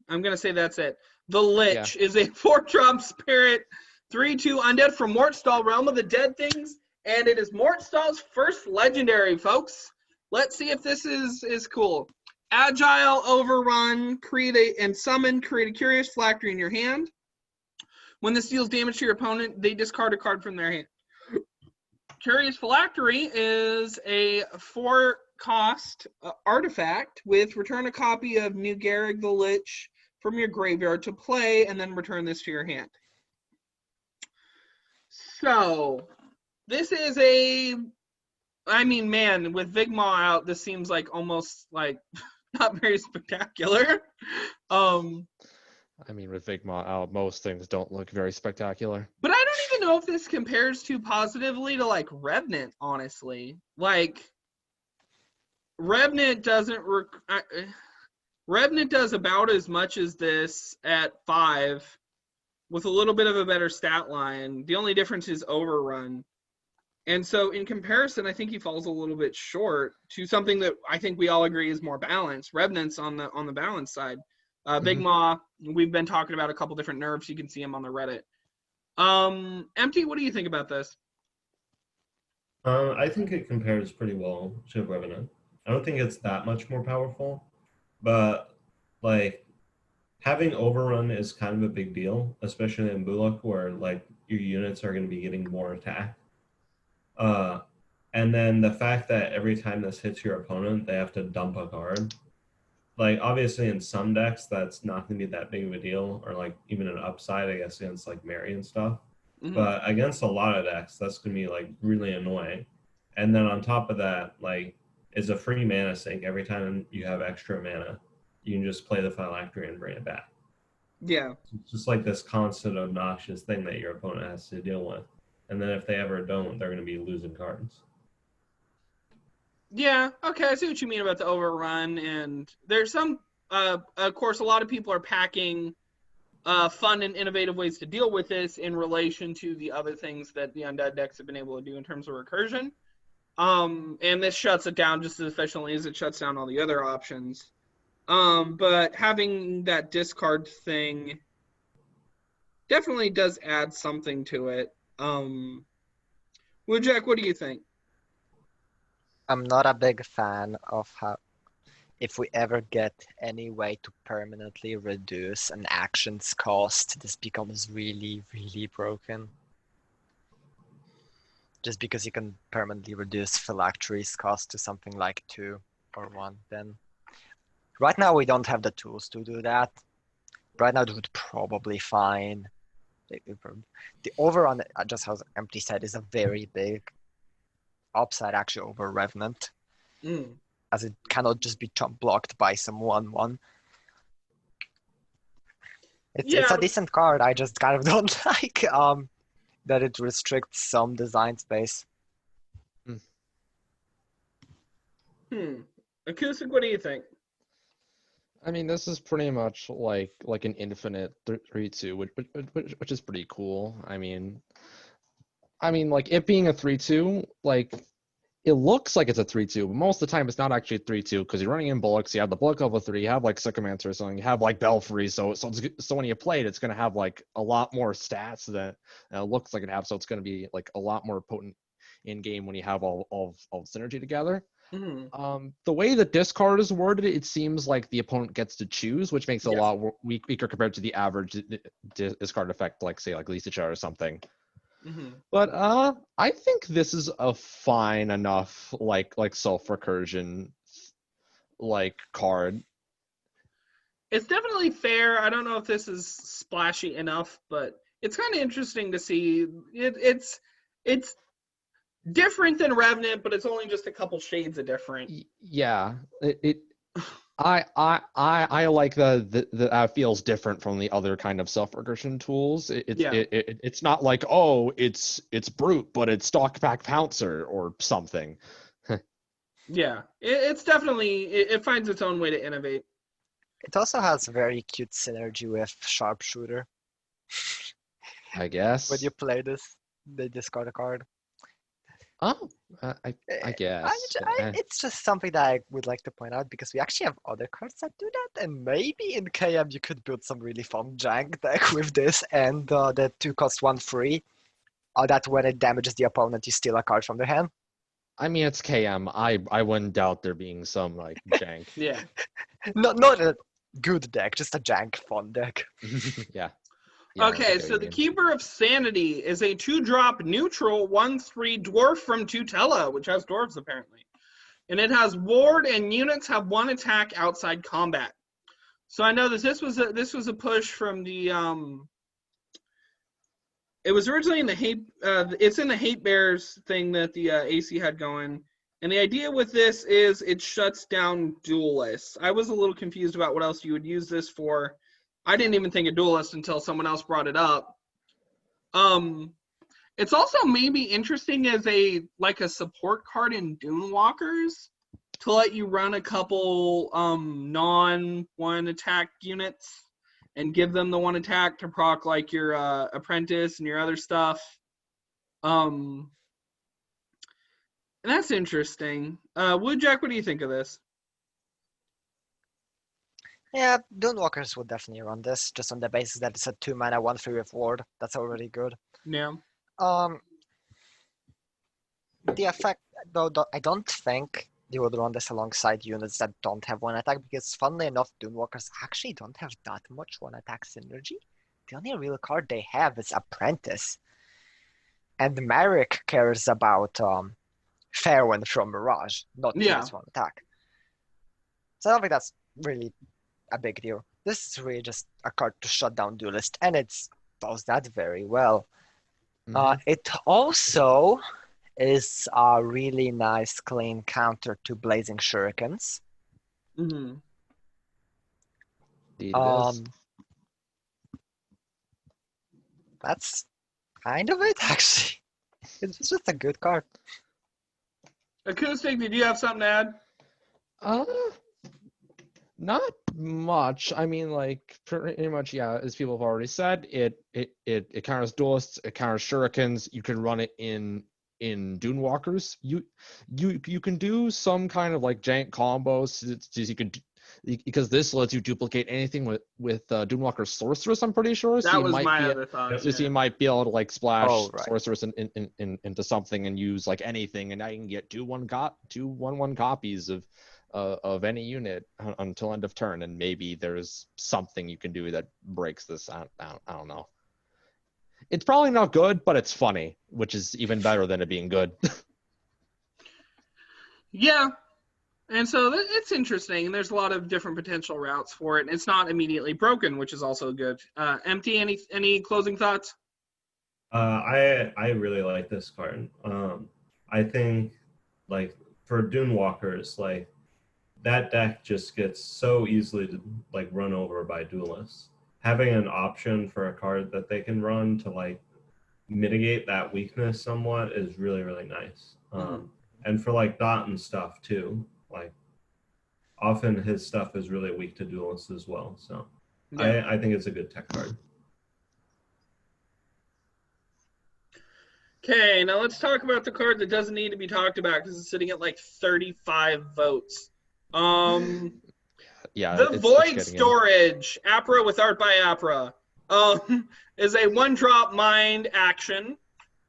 I'm gonna say that's it. The Lich is a 4-drop spirit, 3/2 undead from Mortstall, Realm of the Dead Things, and it is Mortstall's first legendary, folks. Let's see if this is cool. Agile, overrun, create a curious phylactery in your hand. When this deals damage to your opponent, they discard a card from their hand. Curious Phylactery is a 4-cost artifact with return a copy of Neugierig the Lich from your graveyard to play, and then return this to your hand. So, this is I mean, man, with Vigmaw out, this seems like almost like not very spectacular. I mean, with Vigma out, most things don't look very spectacular. But I don't even know if this compares too positively to like Revenant, honestly. Like Revenant doesn't Revenant does about as much as this at 5 with a little bit of a better stat line. The only difference is overrun. And so in comparison, I think he falls a little bit short to something that I think we all agree is more balanced. Revenant's on the balanced side. Big Maw, we've been talking about a couple different nerfs. You can see him on the Reddit. Empty, what do you think about this? I think it compares pretty well to Revenant. I don't think it's that much more powerful, but like having overrun is kind of a big deal, especially in Bullock where like your units are going to be getting more attack. And then the fact that every time this hits your opponent, they have to dump a card. Like, obviously, in some decks, that's not going to be that big of a deal, or, like, even an upside, I guess, against, like, Mary and stuff. Mm-hmm. But against a lot of decks, that's going to be, like, really annoying. And then on top of that, like, is a free mana sink. Every time you have extra mana, you can just play the Phylactery and bring it back. Yeah. It's just, like, this constant obnoxious thing that your opponent has to deal with. And then if they ever don't, they're going to be losing cards. Yeah, okay, I see what you mean about the overrun, and there's some, of course, a lot of people are packing fun and innovative ways to deal with this in relation to the other things that the Undead decks have been able to do in terms of recursion. And this shuts it down just as efficiently as it shuts down all the other options. But having that discard thing definitely does add something to it. Wujek, what do you think? I'm not a big fan of how, if we ever get any way to permanently reduce an action's cost, this becomes really, really broken. Just because you can permanently reduce Phylactery's cost to something like 2 or 1, then right now we don't have the tools to do that. Right now it would probably fine. The overrun, just as Empty said, is a very big upside actually over Revenant, as it cannot just be chump blocked by some 1/1. It's a decent card. I just kind of don't like that it restricts some design space. Acoustic, what do you think? I mean, this is pretty much like an infinite 3/2, which is pretty cool. I mean, like it being a 3/2, like it looks like it's a 3/2, but most of the time it's not actually a 3/2 because you're running in Bullocks. You have the Bullock level 3, you have like Sycomancer or something, you have like Belfry. So when you play it, it's going to have like a lot more stats than it looks like it has. So it's going to be like a lot more potent in game when you have all synergy together. The way the discard is worded, it seems like the opponent gets to choose, which makes it a lot weaker compared to the average discard effect, like say like Lisa or something. But I think this is a fine enough like self-recursion like card. It's definitely fair. I don't know if this is splashy enough, but it's kind of interesting to see. It's different than Revenant, but it's only just a couple shades of different. Yeah, I like that feels different from the other kind of self-regression tools. It's not like, oh, it's brute, but it's Stockback Pouncer or something. Yeah, it's definitely it finds its own way to innovate. It also has very cute synergy with Sharpshooter. I guess. When you play this, they discard a card. Oh, I guess. It's just something that I would like to point out because we actually have other cards that do that, and maybe in KM you could build some really fun jank deck with this and the 2 cost 1 free. That when it damages the opponent, you steal a card from their hand. I mean, it's KM. I wouldn't doubt there being some like jank. Yeah. Not a good deck, just a jank fun deck. Yeah. Okay, so the Keeper of Sanity is a 2-drop neutral 1/3 dwarf from Tutela, which has dwarves apparently. And it has ward and units have 1 attack outside combat. So I know that this was a push from the it was originally in the hate it's in the Hate Bears thing that the AC had going. And the idea with this is it shuts down duelists. I was a little confused about what else you would use this for. I didn't even think of duelist until someone else brought it up. It's also maybe interesting as a support card in Dunewalkers to let you run a couple non-1 attack units and give them the 1 attack to proc like your apprentice and your other stuff. And that's interesting. Wujek, what do you think of this? Yeah, Dunewalkers would definitely run this, just on the basis that it's a 2-mana 1/3 with ward. That's already good. Yeah. The effect, though, I don't think they would run this alongside units that don't have 1 attack, because funnily enough, Dunewalkers actually don't have that much 1 attack synergy. The only real card they have is Apprentice. And Merrick cares about Fairwind from Mirage, not just 1 attack. So I don't think that's really a big deal. This is really just a card to shut down duelist, and it does that very well. It also is a really nice clean counter to Blazing Shurikens. That's kind of it, actually. It's just a good card. Acoustic, did you have something to add? Not much. I mean, like pretty much, yeah. As people have already said, it counters duelists, it counters shurikens. You can run it in Dunewalkers. You can do some kind of like jank combos. You can, because this lets you duplicate anything with Dunewalker Sorceress. I'm pretty sure. That was my other thought. So you might be able to like splash Sorceress into something and use like anything, and I can get 2/1/1 copies of any unit until end of turn, and maybe there's something you can do that breaks this. I don't know. It's probably not good, but it's funny, which is even better than it being good. Yeah, and so it's interesting, and there's a lot of different potential routes for it. It's not immediately broken, which is also good. Empty, any closing thoughts? I really like this card. I think like for Dunewalkers, like that deck just gets so easily like run over by duelists. Having an option for a card that they can run to like mitigate that weakness somewhat is really, really nice. And for like Dot and stuff too, like often his stuff is really weak to duelists as well. So yeah. I think it's a good tech card. Okay, now let's talk about the card that doesn't need to be talked about because it's sitting at like 35 votes. Yeah, the Void Storage, Apra with Art by Apra, is a 1-drop mind action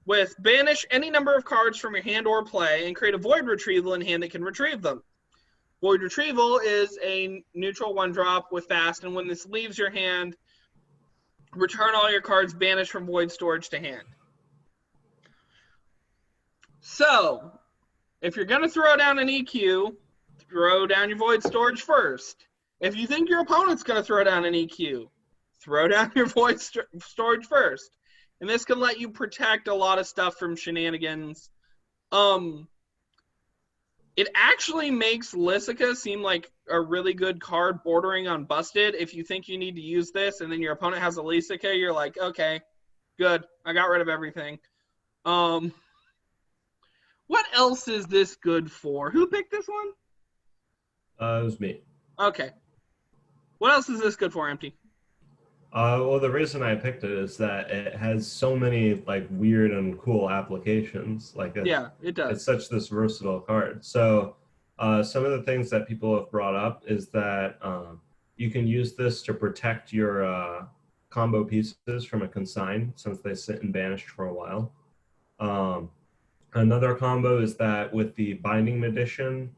with banish any number of cards from your hand or play and create a Void Retrieval in hand that can retrieve them. Void Retrieval is a neutral 1-drop with fast, and when this leaves your hand, return all your cards banished from Void Storage to hand. So, if you're going to throw down an EQ, throw down your Void Storage first. If you think your opponent's going to throw down an EQ, throw down your Void Storage first. And this can let you protect a lot of stuff from shenanigans. It actually makes Lysica seem like a really good card bordering on busted. If you think you need to use this and then your opponent has a Lysica, you're like, okay, good. I got rid of everything. What else is this good for? Who picked this one? It was me. Okay. What else is this good for, Empty? Well, the reason I picked it is that it has so many like weird and cool applications. Like, Yeah, it does. It's such this versatile card. So, some of the things that people have brought up is that you can use this to protect your combo pieces from a consign, since they sit and banished for a while. Another combo is that with the Binding Magician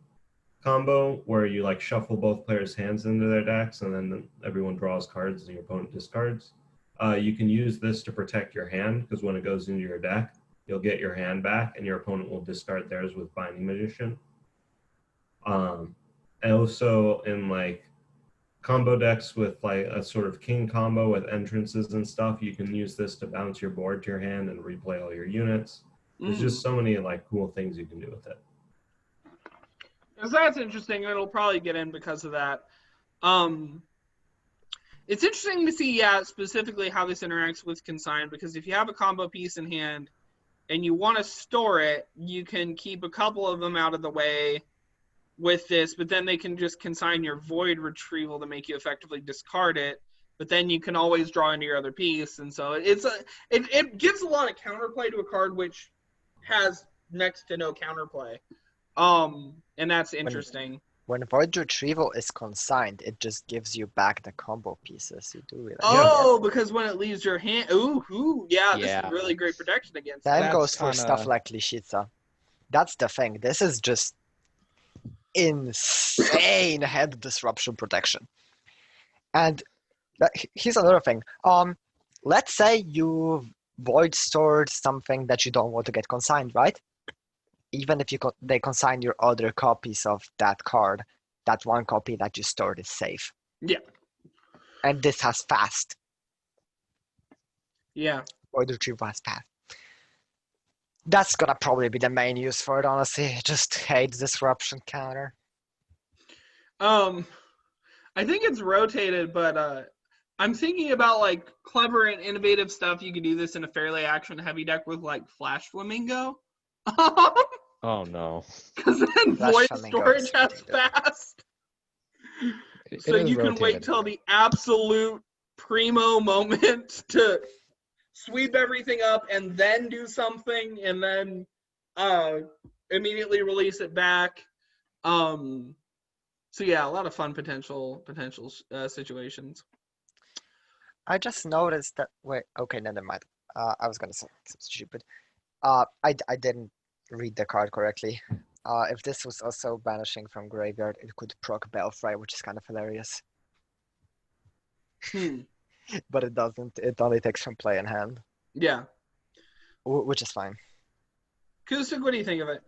combo, where you like shuffle both players' hands into their decks and then everyone draws cards and your opponent discards, you can use this to protect your hand, because when it goes into your deck, you'll get your hand back and your opponent will discard theirs with Binding Magician. And also in like combo decks with like a sort of king combo with entrances and stuff, you can use this to bounce your board to your hand and replay all your units. There's just so many like cool things you can do with it. So that's interesting. It'll probably get in because of that. It's interesting to see, specifically how this interacts with consign, because if you have a combo piece in hand and you want to store it, you can keep a couple of them out of the way with this, but then they can just consign your void retrieval to make you effectively discard it, but then you can always draw into your other piece, and so it gives a lot of counterplay to a card which has next to no counterplay. And that's interesting. When void retrieval is consigned, it just gives you back the combo pieces. You do it. Because when it leaves your hand, this is really great protection against. Same goes for stuff like Lishitsa. That's the thing. This is just insane hand disruption protection. And here's another thing. Let's say you void stored something that you don't want to get consigned, right? Even if they consign your other copies of that card, that one copy that you stored is safe. Yeah. And this has fast. Yeah. Void retrieval has fast. That's gonna probably be the main use for it, honestly. Just hate disruption counter. I think it's rotated, but I'm thinking about like clever and innovative stuff. You could do this in a fairly action heavy deck with like Flash Flamingo. Oh no. Because then void storage has fast. So you can wait till the absolute primo moment to sweep everything up and then do something and then immediately release it back. So yeah, a lot of fun potential situations. I just noticed that. Wait, okay, never mind. I was gonna say something stupid. I didn't read the card correctly. If this was also banishing from graveyard, it could proc Belfry, which is kind of hilarious. But it doesn't. It only takes from play in hand. Yeah. Which is fine. Acoustic, what do you think of it?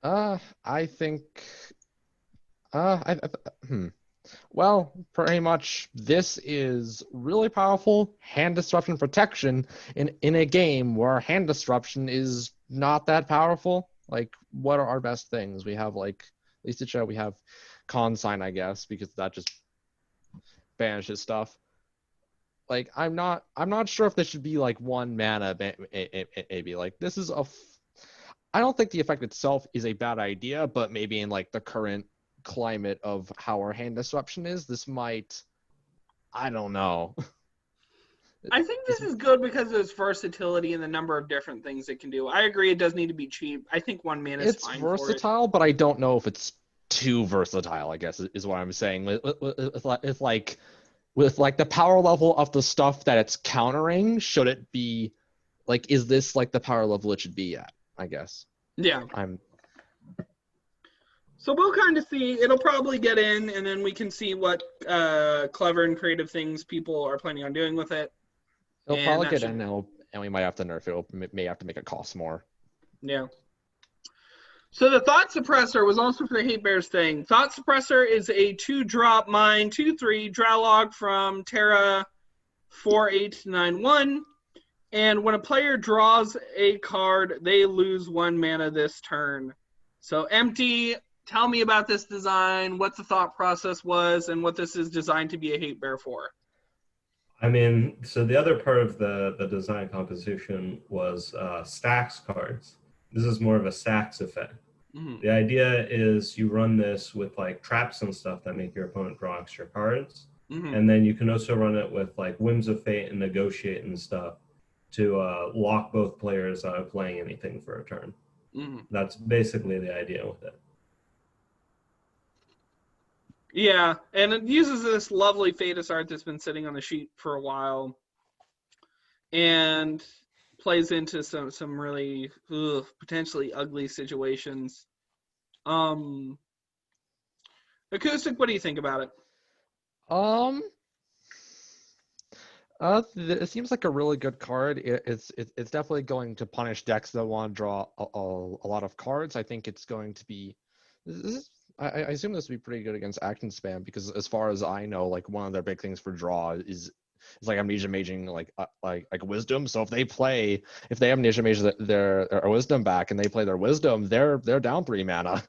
I think. Well, pretty much this is really powerful hand disruption protection in a game where hand disruption is not that powerful. Like, what are our best things? We have like Lisa, we have Consign, I guess, because that just banishes stuff. Like, I'm not sure if this should be like 1 mana, maybe. Like, this is I don't think the effect itself is a bad idea, but maybe in like the current climate of how our hand disruption is, this might, I don't know. I think this is good because of its versatility and the number of different things it can do. I agree it does need to be cheap. I think 1 mana is fine for it. It's versatile, but I don't know if it's too versatile, I guess, is what I'm saying. With like the power level of the stuff that it's countering, should it be like, is this like the power level it should be at, I guess. Yeah. So we'll kind of see. It'll probably get in, and then we can see what clever and creative things people are planning on doing with it. It'll probably get in, and we might have to nerf it. May have to make it cost more. Yeah. So the Thought Suppressor was also for the Hate Bears thing. Thought Suppressor is a 2-drop mine, 2/3 Dralog from Terra 4891. And when a player draws a card, they lose 1 mana this turn. So Empty, tell me about this design, what the thought process was, and what this is designed to be a Hate Bear for. I mean, so the other part of the design composition was stacks cards. This is more of a stacks effect. Mm-hmm. The idea is you run this with like traps and stuff that make your opponent draw extra cards. Mm-hmm. And then you can also run it with like Whims of Fate and Negotiate and stuff to lock both players out of playing anything for a turn. Mm-hmm. That's basically the idea with it. Yeah, and it uses this lovely Fatus art that's been sitting on the sheet for a while, and plays into some really potentially ugly situations. Acoustic, what do you think about it? It seems like a really good card. It's definitely going to punish decks that want to draw a lot of cards. I think it's going to be. I assume this will be pretty good against action spam, because as far as I know, like one of their big things for draw is like Amnesia Maging like Wisdom. So if they have Amnesia Mage their Wisdom back and they play their Wisdom, they're down 3 mana.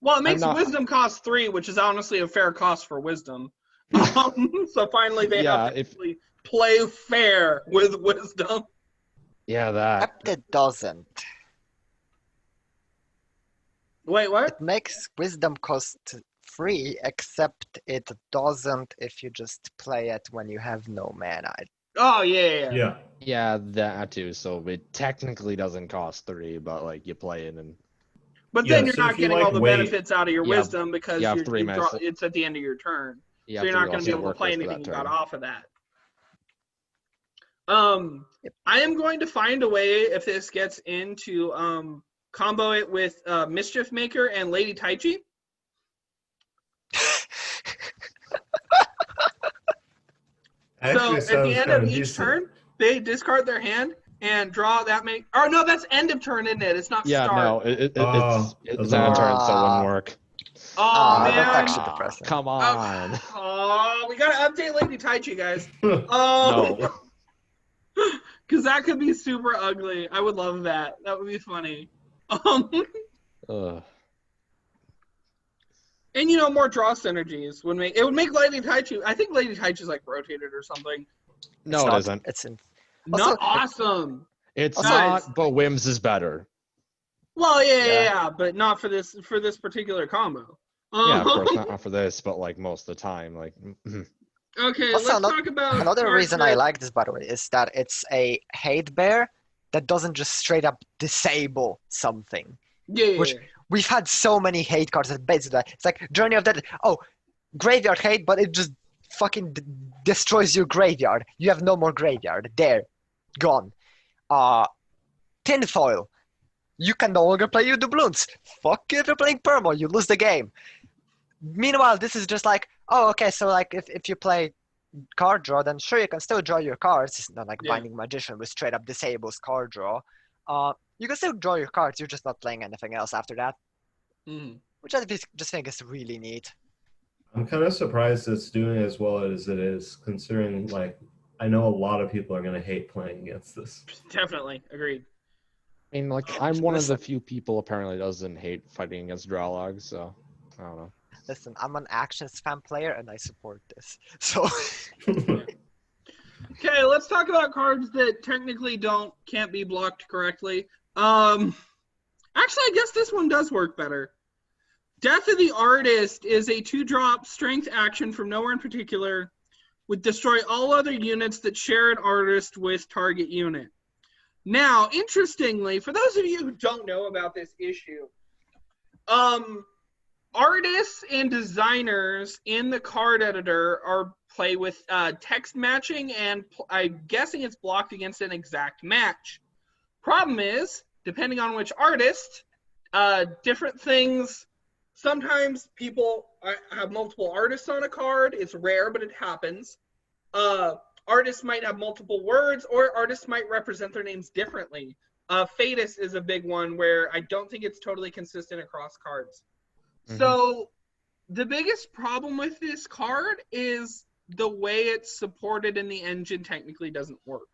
Well, it makes Wisdom cost 3, which is honestly a fair cost for Wisdom. So finally they have to actually play fair with Wisdom. Yeah, that. Except it doesn't. Wait, what? It makes Wisdom cost 3, except it doesn't if you just play it when you have no mana. Oh, yeah. Yeah, that too. So it technically doesn't cost 3, but like you play it and. But then you're not getting all the benefits out of your Wisdom because it's at the end of your turn. So you're not going to be able to play anything you got off of that. I am going to find a way, if this gets into combo it with Mischief Maker and Lady Taichi. So at the end of each turn, they discard their hand and draw that many. Or no, that's end of turn, isn't it? It's not start. No, it's end of turn, so it wouldn't work. Oh, man. That's actually depressing. Come on. Oh, we gotta update Lady Taichi, guys. No. Because that could be super ugly. I would love that. That would be funny. And more draw synergies would make Lady Taichi. I think Lady Taichi's like rotated or something. No, it isn't. It's not awesome. It's not, but Whims is better. Well, yeah, but not for this particular combo. Yeah, of course, not for this, but like most of the time, like. Okay, also, let's talk about another reason I like this, by the way, is that it's a hate bear that doesn't just straight up disable something. Yeah. Which we've had so many hate cards that basically that. It's like Journey of Death. Oh, graveyard hate, but it just fucking destroys your graveyard. You have no more graveyard. There, gone. Tinfoil. You can no longer play your doubloons. Fuck you if you're playing Permo, you lose the game. Meanwhile, this is just like, oh, okay, so like if you play card draw, then sure you can still draw your cards. It's not like Binding Magician, which straight up disables card draw. You can still draw your cards, you're just not playing anything else after that. Which I just think is really neat. I'm kind of surprised it's doing as well as it is, considering like I know a lot of people are going to hate playing against this. Definitely, agreed. I mean, like, I'm one of the few people apparently doesn't hate fighting against Dralog, so I don't know. Listen, I'm an Action Spam player and I support this. So Okay, let's talk about cards that technically can't be blocked correctly. Actually, I guess this one does work better. Death of the Artist is a 2-drop strength action from nowhere in particular, with destroy all other units that share an artist with target unit. Now, interestingly, for those of you who don't know about this issue, artists and designers in the card editor play with text matching, and I'm guessing it's blocked against an exact match. Problem is, depending on which artist, different things. Sometimes people have multiple artists on a card. It's rare, but it happens. Artists might have multiple words, or artists might represent their names differently. Fetus is a big one where I don't think it's totally consistent across cards. Mhm. So the biggest problem with this card is the way it's supported in the engine technically doesn't work.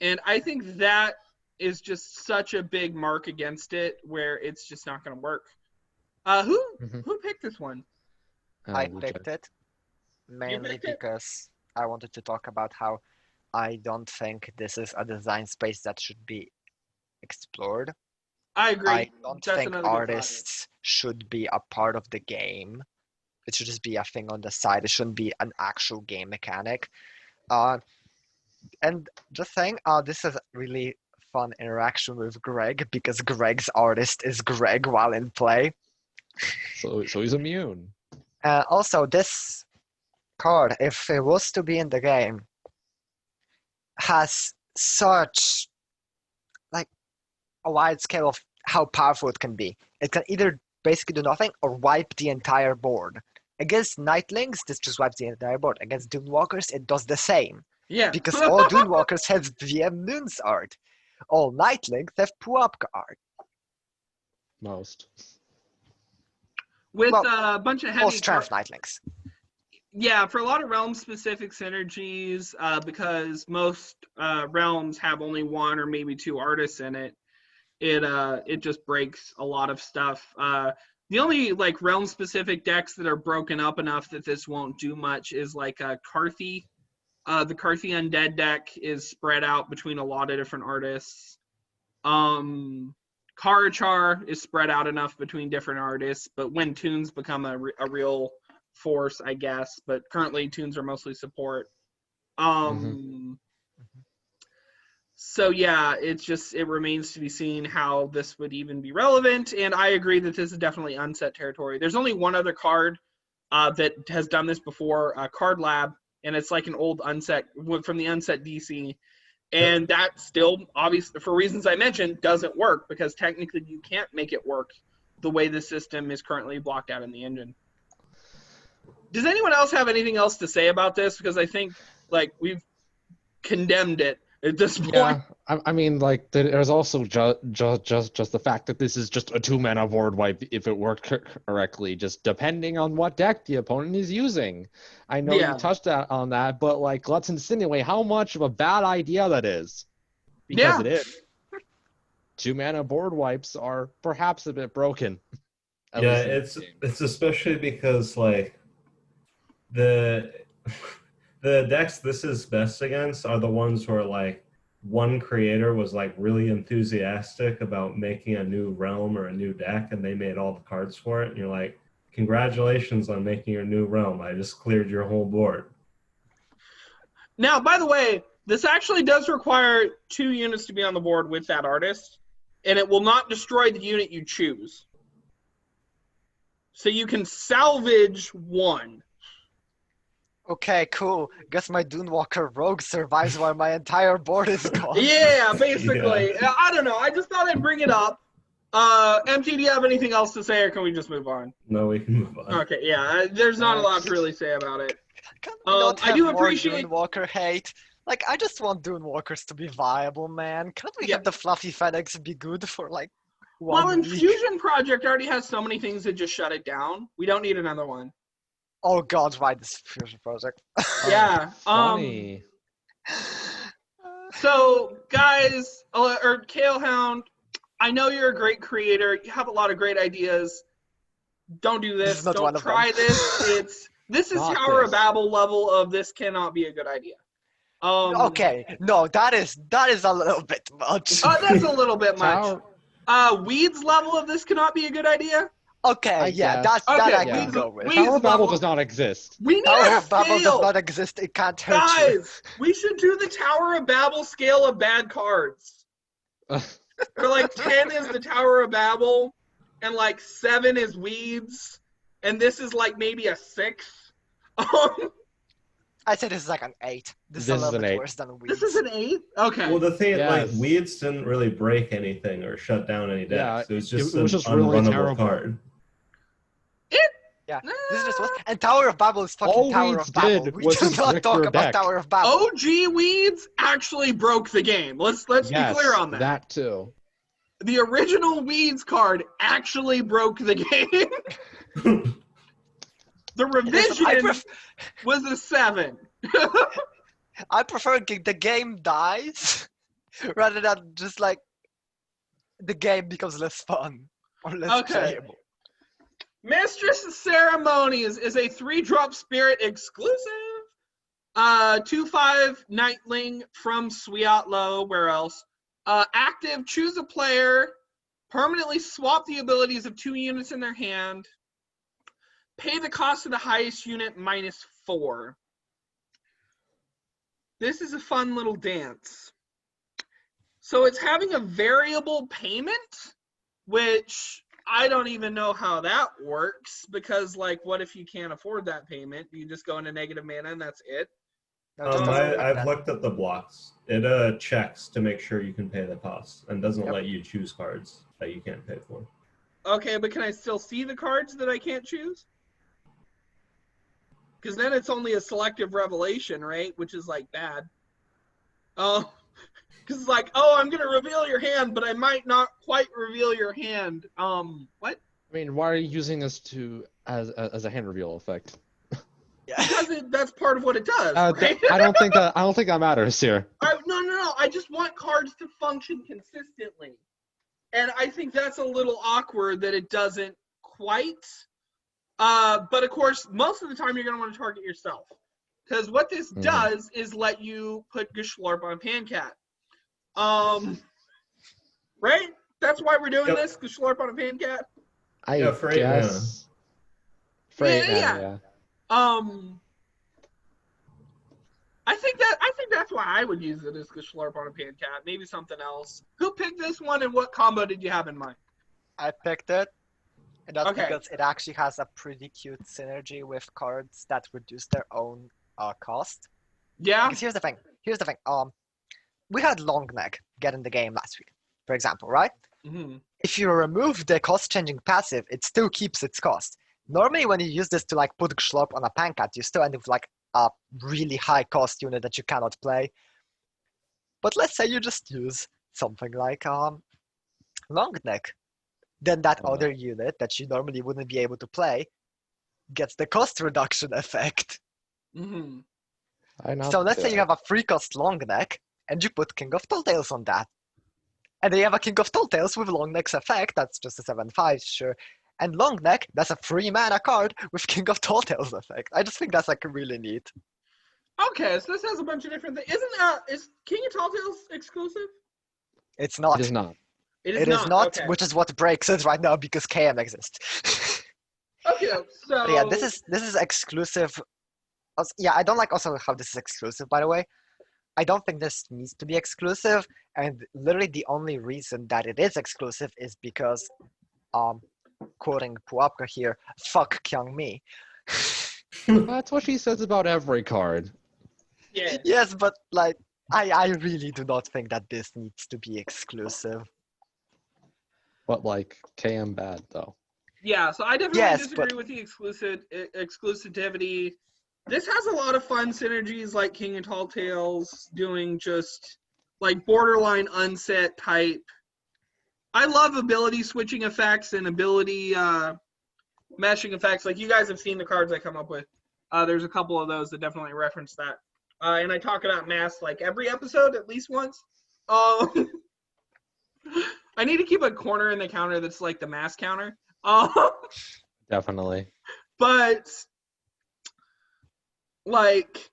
And I think that is just such a big mark against it where it's just not going to work. Who picked this one? I Wujek. picked it mainly picked it? because I wanted to talk about how I don't think this is a design space that should be explored. I agree. I don't That's think another good thought. artists should be a part of the game. It should just be a thing on the side. It shouldn't be an actual game mechanic. And just saying, this is really fun interaction with Greg because Greg's artist is Greg while in play. So he's immune. Also, this card, if it was to be in the game, has such like a wide scale of how powerful it can be. It can either basically do nothing or wipe the entire board. Against Nightlings, this just wipes the entire board. Against Dunewalkers, it does the same. Yeah. Because all Dunewalkers have VM Moons art. All Nightlings have Puapka art. Most. With Well, a bunch of heavy All Strength Nightlings. Yeah, for a lot of realm-specific synergies, because most realms have only one or maybe two artists in it, it just breaks a lot of stuff. The only like realm-specific decks that are broken up enough that this won't do much is like Carthy. The Carthy Undead deck is spread out between a lot of different artists. Karachar is spread out enough between different artists, but when tunes become a real force, I guess. But currently, tunes are mostly support. So yeah, it remains to be seen how this would even be relevant. And I agree that this is definitely unset territory. There's only one other card that has done this before, Card Lab, and it's like an old unset from the unset DC. And that still, obviously, for reasons I mentioned, doesn't work because technically you can't make it work the way the system is currently blocked out in the engine. Does anyone else have anything else to say about this? Because I think like we've condemned it at this point. Yeah, I mean, like there's also just the fact that this is just a 2-mana board wipe if it worked correctly, just depending on what deck the opponent is using. I know you touched on that, but like let's insinuate how much of a bad idea that is, because it is. 2-mana board wipes are perhaps a bit broken. Yeah, it's especially because like the decks this is best against are the ones where like one creator was like really enthusiastic about making a new realm or a new deck and they made all the cards for it and you're like, congratulations on making your new realm. I just cleared your whole board. Now, by the way, this actually does require 2 units to be on the board with that artist, and it will not destroy the unit you choose. So you can salvage 1. Okay, cool. Guess my Dunewalker Rogue survives while my entire board is gone. Yeah, basically. Yeah. I don't know. I just thought I'd bring it up. MT, do you have anything else to say, or can we just move on? No, we can move on. Okay, yeah. There's not a lot to really say about it. Can we not have I do more appreciate Dunewalker hate? Like, I just want Dunewalkers to be viable, man. Can't we Yeah. have the Fluffy FedEx be good for, like, 1 Well, week? Infusion Project already has so many things that just shut it down. We don't need another one. Oh god, why this Fusion Project? Yeah. Funny. So, guys, or Kale Hound, I know you're a great creator. You have a lot of great ideas. Don't do This this. is not one Don't of them. try this. This is Not Tower of this. Babel level of this cannot be a good idea. Okay, no, that is a little bit much. That's a little bit much. Tower, Weeds level of this cannot be a good idea. Okay, I yeah, guess. that Okay, I yeah. can go with. we- Tower of Babel level- does not exist. We need Tower a of Babel does scale. not exist. It can't hurt you. Guys, we should do the Tower of Babel scale of bad cards. Where like 10 is the Tower of Babel, and like 7 is Weeds, and this is like maybe a 6. I'd say this is like an 8. This is This a is little an bit 8. worse than Weeds. This is an 8? Okay. Well, the thing Yes. like Weeds didn't really break anything or shut down any decks. Yeah, it was just it was an just really unrunnable terrible. card. Yeah, this is just what. And Tower of Babel is fucking All Tower Weeds of Babel. did We was do not restrict talk your about deck. Tower of Babel. OG Weeds actually broke the game. Let's be clear on that. That too. The original Weeds card actually broke the game. The revision was a 7. I prefer the game dies rather than just like the game becomes less fun or less playable. Mistress of Ceremonies is a 3-drop spirit exclusive. 2/5 Nightling from Swiatlo. Where else? Active, choose a player. Permanently swap the abilities of 2 units in their hand. Pay the cost of the highest unit -4. This is a fun little dance. So it's having a variable payment, which I don't even know how that works, because, like, what if you can't afford that payment? You just go into negative mana and that's it? I've looked at the blocks. It checks to make sure you can pay the cost and doesn't let you choose cards that you can't pay for. Okay, but can I still see the cards that I can't choose? Because then it's only a selective revelation, right? Which is, like, bad. Oh. Because it's like, oh, I'm going to reveal your hand, but I might not quite reveal your hand. What? I mean, why are you using this as a hand reveal effect? Because that's part of what it does, right? I don't think that matters here. No. I just want cards to function consistently. And I think that's a little awkward that it doesn't quite. But, of course, most of the time you're going to want to target yourself. Because what this does is let you put Geschlorp on Pancat. Right? That's why we're doing this, Geschlorp on a Pancat? I guess. Yeah. I think that's why I would use it as Geschlorp on a Pancat. Maybe something else. Who picked this one, and what combo did you have in mind? I picked it. And that's because it actually has a pretty cute synergy with cards that reduce their own cost. Yeah. Because here's the thing. We had Longneck get in the game last week, for example, right? Mm-hmm. If you remove the cost-changing passive, it still keeps its cost. Normally, when you use this to like put Geschlorp on a Pancat, you still end up with like a really high cost unit that you cannot play. But let's say you just use something like Longneck. Then that other unit that you normally wouldn't be able to play gets the cost reduction effect. Mm-hmm. So let's say you have a free cost Longneck, and you put King of Talltales on that. And then you have a King of Talltales with Longneck's effect, that's just a 7/5, sure. And Longneck, that's a free mana card with King of Talltales effect. I just think that's like really neat. Okay, so this has a bunch of different things. Is King of Talltales exclusive? It's not. It is not. It is not, which is what breaks it right now because KM exists. Okay, so But yeah, this is exclusive. Yeah, I don't like also how this is exclusive, by the way. I don't think this needs to be exclusive, and literally the only reason that it is exclusive is because, quoting Puapka here, fuck Kyung Mi. That's what she says about every card. Yeah. Yes, but like, I really do not think that this needs to be exclusive. But like, KM bad though. Yeah, so I definitely disagree with the exclusivity. This has a lot of fun synergies like King of Talltales, doing just like borderline unset type. I love ability switching effects and ability meshing effects. Like, you guys have seen the cards I come up with. There's a couple of those that definitely reference that. And I talk about mass like every episode at least once. I need to keep a corner in the counter that's like the mass counter. Definitely. But like,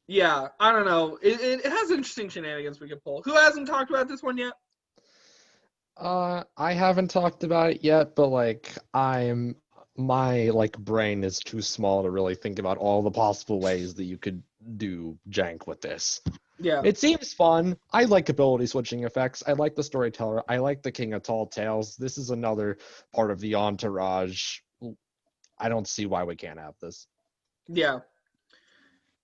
yeah, I don't know. It has interesting shenanigans we could pull. Who hasn't talked about this one yet? I haven't talked about it yet, but like my like brain is too small to really think about all the possible ways that you could do jank with this. Yeah. It seems fun. I like ability switching effects. I like the storyteller. I like the King of Tall Tales. This is another part of the entourage. I don't see why we can't have this. Yeah.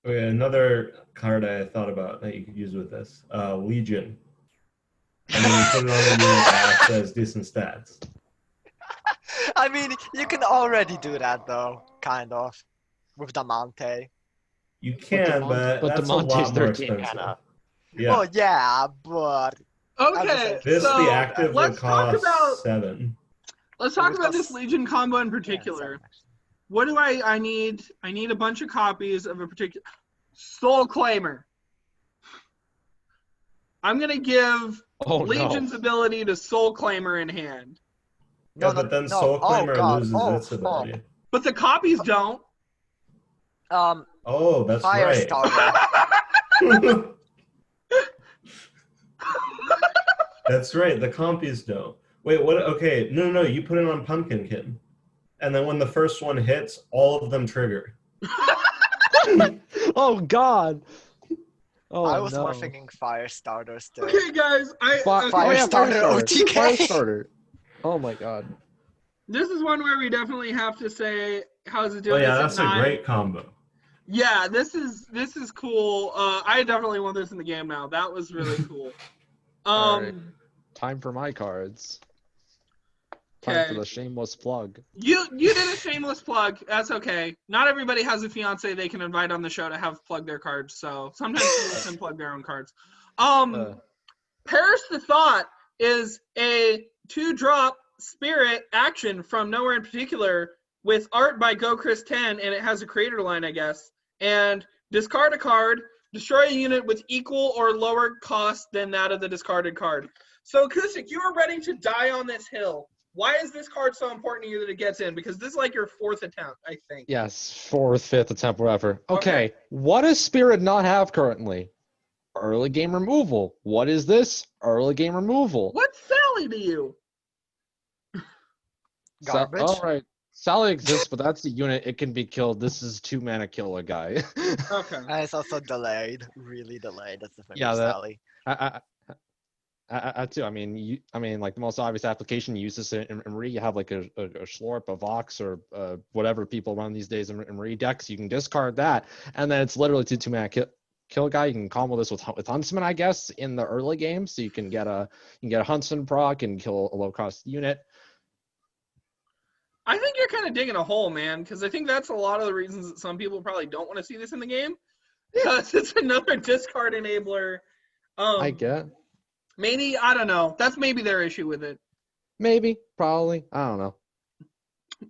Okay, another card I thought about that you could use with this, Legion. And then you put it on a unit that has decent stats. I mean, you can already do that though, kind of, with Damante. You can, but that's a lot more expensive. mana. Yeah. Well, yeah, but I'm just Okay, saying, This, so the active, would let's talk cost about 7. let's It talk would about this cost- Legion combo in yeah, particular. 7 actually. What do I need? I need a bunch of copies of a particular Soul Claimer. I'm gonna give Legion's ability to Soul Claimer in hand, Yeah, but then Soul Oh Claimer god, loses oh its fuck. ability. but the copies don't. Oh, that's Fire right. starter. That's right. The compies don't. Wait, what? Okay, no. You put it on Pumpkinkin, and then when the first one hits, all of them trigger. Oh god. Oh, I was no. more thinking fire starter still. Okay, guys, Fire starter OTK. Fire starter. Oh my god. this is one where we definitely have to say, how's it Oh doing? yeah, It's at that's a 9. great combo. Yeah, this is cool. I definitely want this in the game now. That was really cool. Alright. Time for my cards. Time Okay. for the shameless plug. You did a shameless plug. That's okay. Not everybody has a fiance they can invite on the show to have plug their cards. So sometimes people can plug their own cards. Perish the Thought is a 2-drop spirit action from Nowhere in Particular with art by GoChris10, and it has a creator line, I guess. And discard a card, destroy a unit with equal or lower cost than that of the discarded card. So Acoustic, you are ready to die on this hill. Why is this card so important to you that it gets in? Because this is like your 4th attempt, I think. Yes, 4th, 5th attempt, whatever. Okay, what does Spirit not have currently? Early game removal. What is this? Early game removal. What's Sally to you? Garbage. All right. Sally exists, but that's the unit. It can be killed. This is 2 mana kill a guy. Okay. And it's also delayed, really delayed. That's the thing Yeah, with that- Sally. I too. I mean, like the most obvious application, you use this in Marie. You have like a Schlorp, a Vox, or whatever people run these days in Marie decks. You can discard that, and then it's literally 2 mana kill guy. You can combo this with Huntsman, I guess, in the early game. So you can get a Huntsman proc and kill a low cost unit. I think you're kind of digging a hole, man, because I think that's a lot of the reasons that some people probably don't want to see this in the game, because it's another discard enabler. I get. Maybe, I don't know. That's maybe their issue with it. Maybe, probably. I don't know.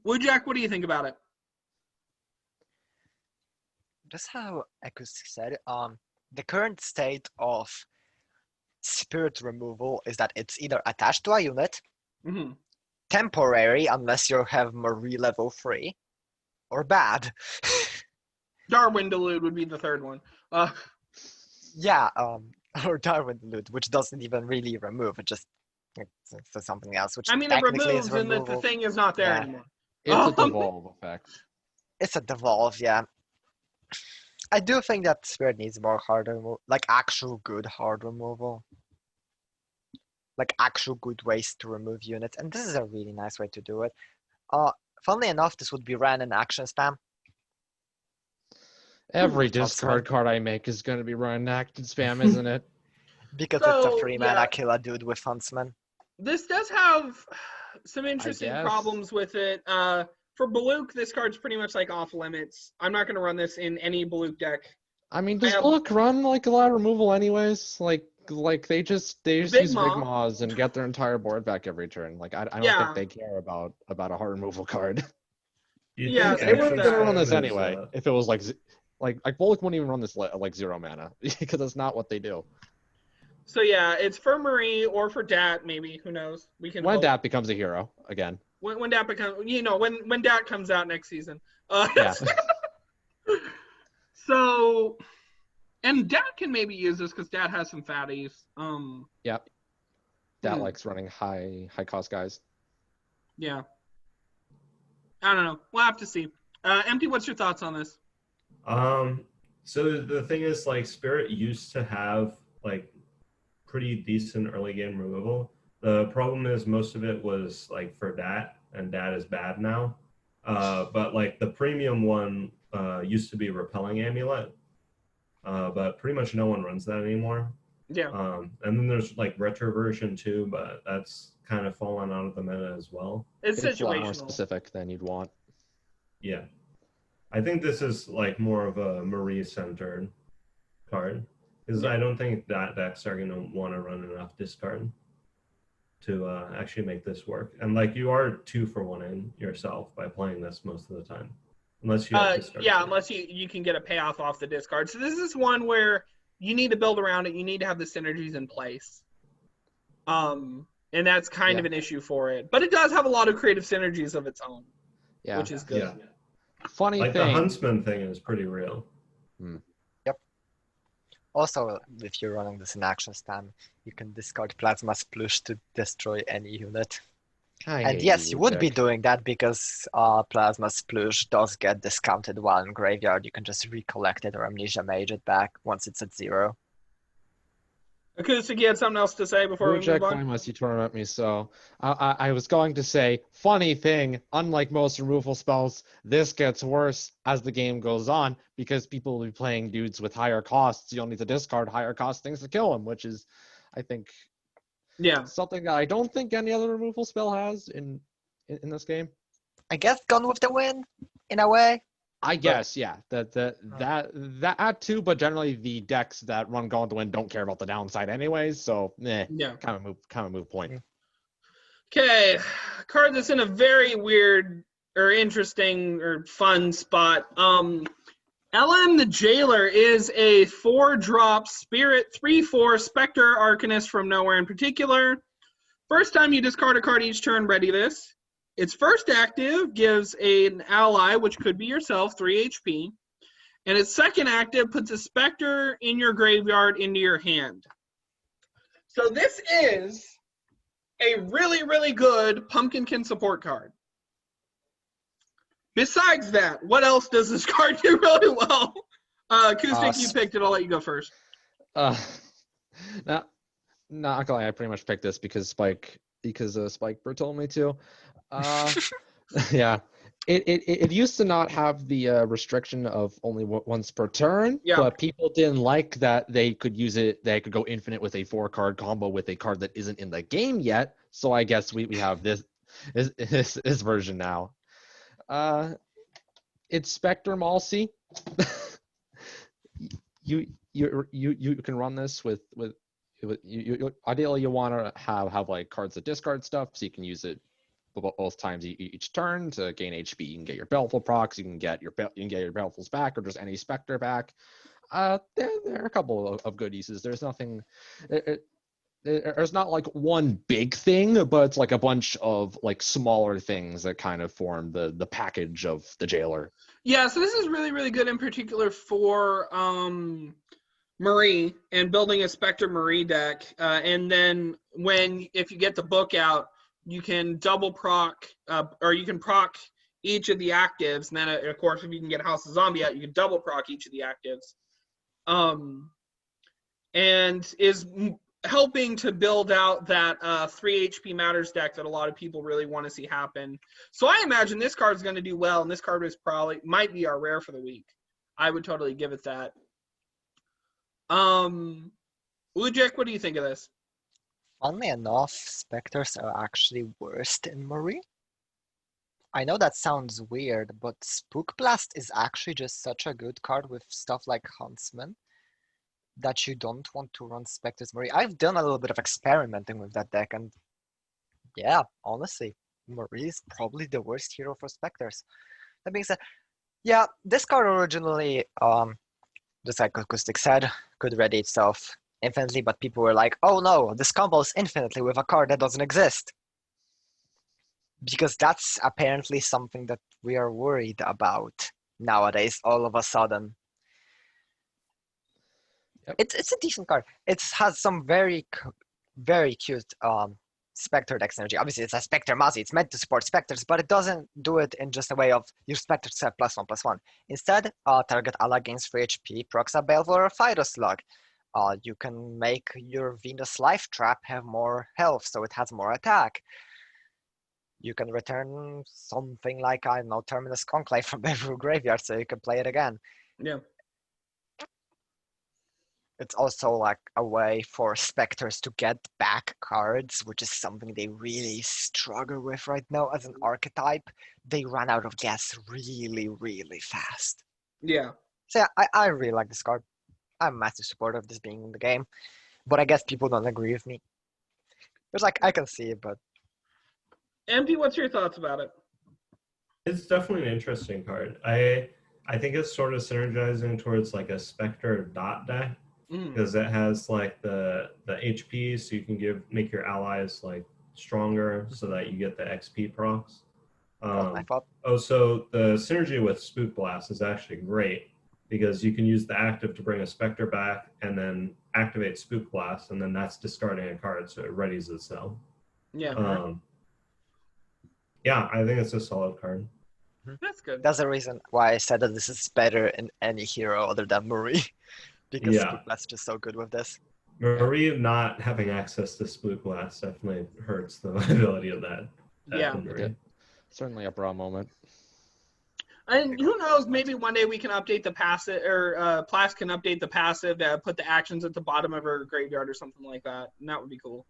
Wujek, what do you think about it? Just how Acoustic said, the current state of spirit removal is that it's either attached to a unit, Mm-hmm. temporary unless you have Marie level 3, or bad. Darwin Delude would be the third one. Yeah, or Darwin Delude, which doesn't even really remove, it just it's something else, which I mean, it technically removes is and that removal. the thing is not there Yeah. anymore. It's a devolve effect. It's a devolve, yeah. I do think that Spirit needs more hard removal, like actual good hard removal. Like actual good ways to remove units, and this is a really nice way to do it. Funnily enough, this would be ran in action spam. Every Huntsman. discard card I make is going to be running active spam, isn't it? Because it's So, a 3 yeah. mana kill a dude with Huntsman. This does have some interesting guess. problems with it. For Baluk, this card's pretty much like off limits. I'm not going to run this in any Baluk deck. I mean, does have- Bullock run like a lot of removal anyways? Like they just Big use Maw. Big Maws and get their entire board back every turn. Like I don't Yeah. think they care about a hard removal card. You'd Yeah, think They weren't actually gonna that run this is, anyway. If it was like Bullock wouldn't even run this like 0 mana because that's not what they do. So yeah, it's for Marie or for Dat, maybe. Who knows? We can When hope. Dat becomes a hero again. When Dat becomes, when Dat comes out next season. Yeah. So, and Dat can maybe use this because Dat has some fatties. Yep. Dat Hmm. likes running high cost guys. Yeah. I don't know. We'll have to see. Empty, what's your thoughts on this? So the thing is, like, Spirit used to have like pretty decent early game removal. The problem is most of it was like for Dat, and Dat is bad now. But like the premium one used to be Repelling Amulet, but pretty much no one runs that anymore. Yeah. And then there's like retroversion too, but that's kind of fallen out of the meta as well. It's It's a lot more situational. specific than you'd want. Yeah. I think this is like more of a Marie-centered card. Because I don't think that decks are going to want to run enough discard to actually make this work. And like you are 2 for 1 in yourself by playing this most of the time. Unless you have discard. Yeah, unless you can get a payoff off the discard. So this is one where you need to build around it. You need to have the synergies in place. And that's kind of an issue for it. But it does have a lot of creative synergies of its own. Yeah. Which is good. Yeah. Funny like thing. The Huntsman thing is pretty real. Yep. Also, if you're running this in action stand, you can discard Plasma Splush to destroy any unit. And yes, you would be doing that because Plasma Splush does get discounted while in graveyard. You can just recollect it or Amnesia Mage it back once it's at 0. Acoustic, you had something else to say before we move on? Unless you torment me, so I was going to say, funny thing, unlike most removal spells, this gets worse as the game goes on because people will be playing dudes with higher costs. You'll need to discard higher cost things to kill them, which is, I think, something that I don't think any other removal spell has in this game. I guess Gone with the Wind, in a way. I guess, yeah. That too, but generally the decks that run Gone with the Wind don't care about the downside anyways, so kind of move point. Okay, card that's in a very weird or interesting or fun spot. Elem the Jailer is a 4-drop spirit 3/4 Spectre Arcanist from nowhere in particular. First time you discard a card each turn, ready this. Its first active gives an ally, which could be yourself, 3 HP. And its second active puts a Spectre in your graveyard into your hand. So this is a really, really good Pumpkinkin support card. Besides that, what else does this card do really well? Acoustic, you picked it. I'll let you go first. Not gonna lie, I pretty much picked this because Spike told me to. Yeah. It used to not have the restriction of only once per turn, but people didn't like that they could use it. They could go infinite with a 4-card combo with a card that isn't in the game yet. So I guess we have this version now. It's Spectre Malsey. you can run this with you ideally you want to have like cards that discard stuff, so you can use it both times each turn to gain HP. You can get your Baleful procs, you can get your Balefuls back, or just any Spectre back. There are a couple of good uses. There's nothing. There's not like one big thing, but it's like a bunch of like smaller things that kind of form the package of the Jailer. Yeah, so this is really, really good in particular for Marie and building a Spectre Marie deck. And then if you get the book out, you can double proc, or you can proc each of the actives. And then, of course, if you can get House of Zombie out, you can double proc each of the actives. And is helping to build out that 3 HP Matters deck that a lot of people really want to see happen. So I imagine this card is going to do well, and this card might be our rare for the week. I would totally give it that. Wujek, what do you think of this? Funnily enough, Spectres are actually worst in Marie. I know that sounds weird, but Spook Blast is actually just such a good card with stuff like Huntsman that you don't want to run Spectres Marie. I've done a little bit of experimenting with that deck, and yeah, honestly, Marie is probably the worst hero for Spectres. That being said, yeah, this card originally, just like Acoustic said, could ready itself infinitely, but people were like, oh no, this combos infinitely with a card that doesn't exist. Because that's apparently something that we are worried about nowadays, all of a sudden. Yep. It's a decent card. It has some very cute Spectre deck synergy. Obviously, it's a Spectre Mazi. It's meant to support Spectres, but it doesn't do it in just a way of your Spectres have +1/+1. Instead, target ally gains 3 HP, procs a Baleful or a Phytoslug. You can make your Venus Life Trap have more health, so it has more attack. You can return something like, I don't know, Terminus Conclave from Babel Graveyard, so you can play it again. Yeah. It's also like a way for Spectres to get back cards, which is something they really struggle with right now as an archetype. They run out of gas really, really fast. Yeah. So yeah, I really like this card. I'm a massive supporter of this being in the game, but I guess people don't agree with me. It's like, I can see it, but... Empty, what's your thoughts about it? It's definitely an interesting card. I think it's sort of synergizing towards like a Spectre dot deck because it has like the HP, so you can make your allies like stronger so that you get the XP procs. So the synergy with Spook Blast is actually great because you can use the active to bring a Spectre back and then activate Spook Blast, and then that's discarding a card, so it readies itself. Yeah. Yeah, I think it's a solid card. That's good. That's the reason why I said that this is better in any hero other than Marie. Because Spook Blast is just so good with this. Marie not having access to Spook Blast definitely hurts the viability of that. Yeah. Certainly a bra moment. And who knows, maybe one day we can update the passive, or Plas can update the passive to put the actions at the bottom of her graveyard or something like that. And that would be cool.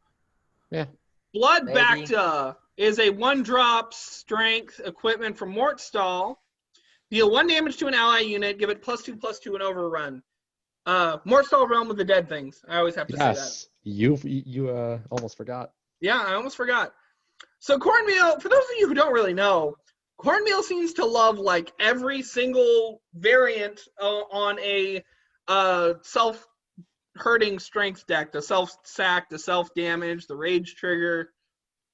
Yeah. Blood Bacta is a 1-drop strength equipment from Mortstall. Deal 1 damage to an ally unit, give it +2/+2 and overrun. Mortstall Realm of the Dead Things. I always have to say that. You almost forgot. Yeah, I almost forgot. So Cornmeal, for those of you who don't really know, Cornmeal seems to love like every single variant on a self-hurting strength deck. The self-sack, the self-damage, the rage trigger,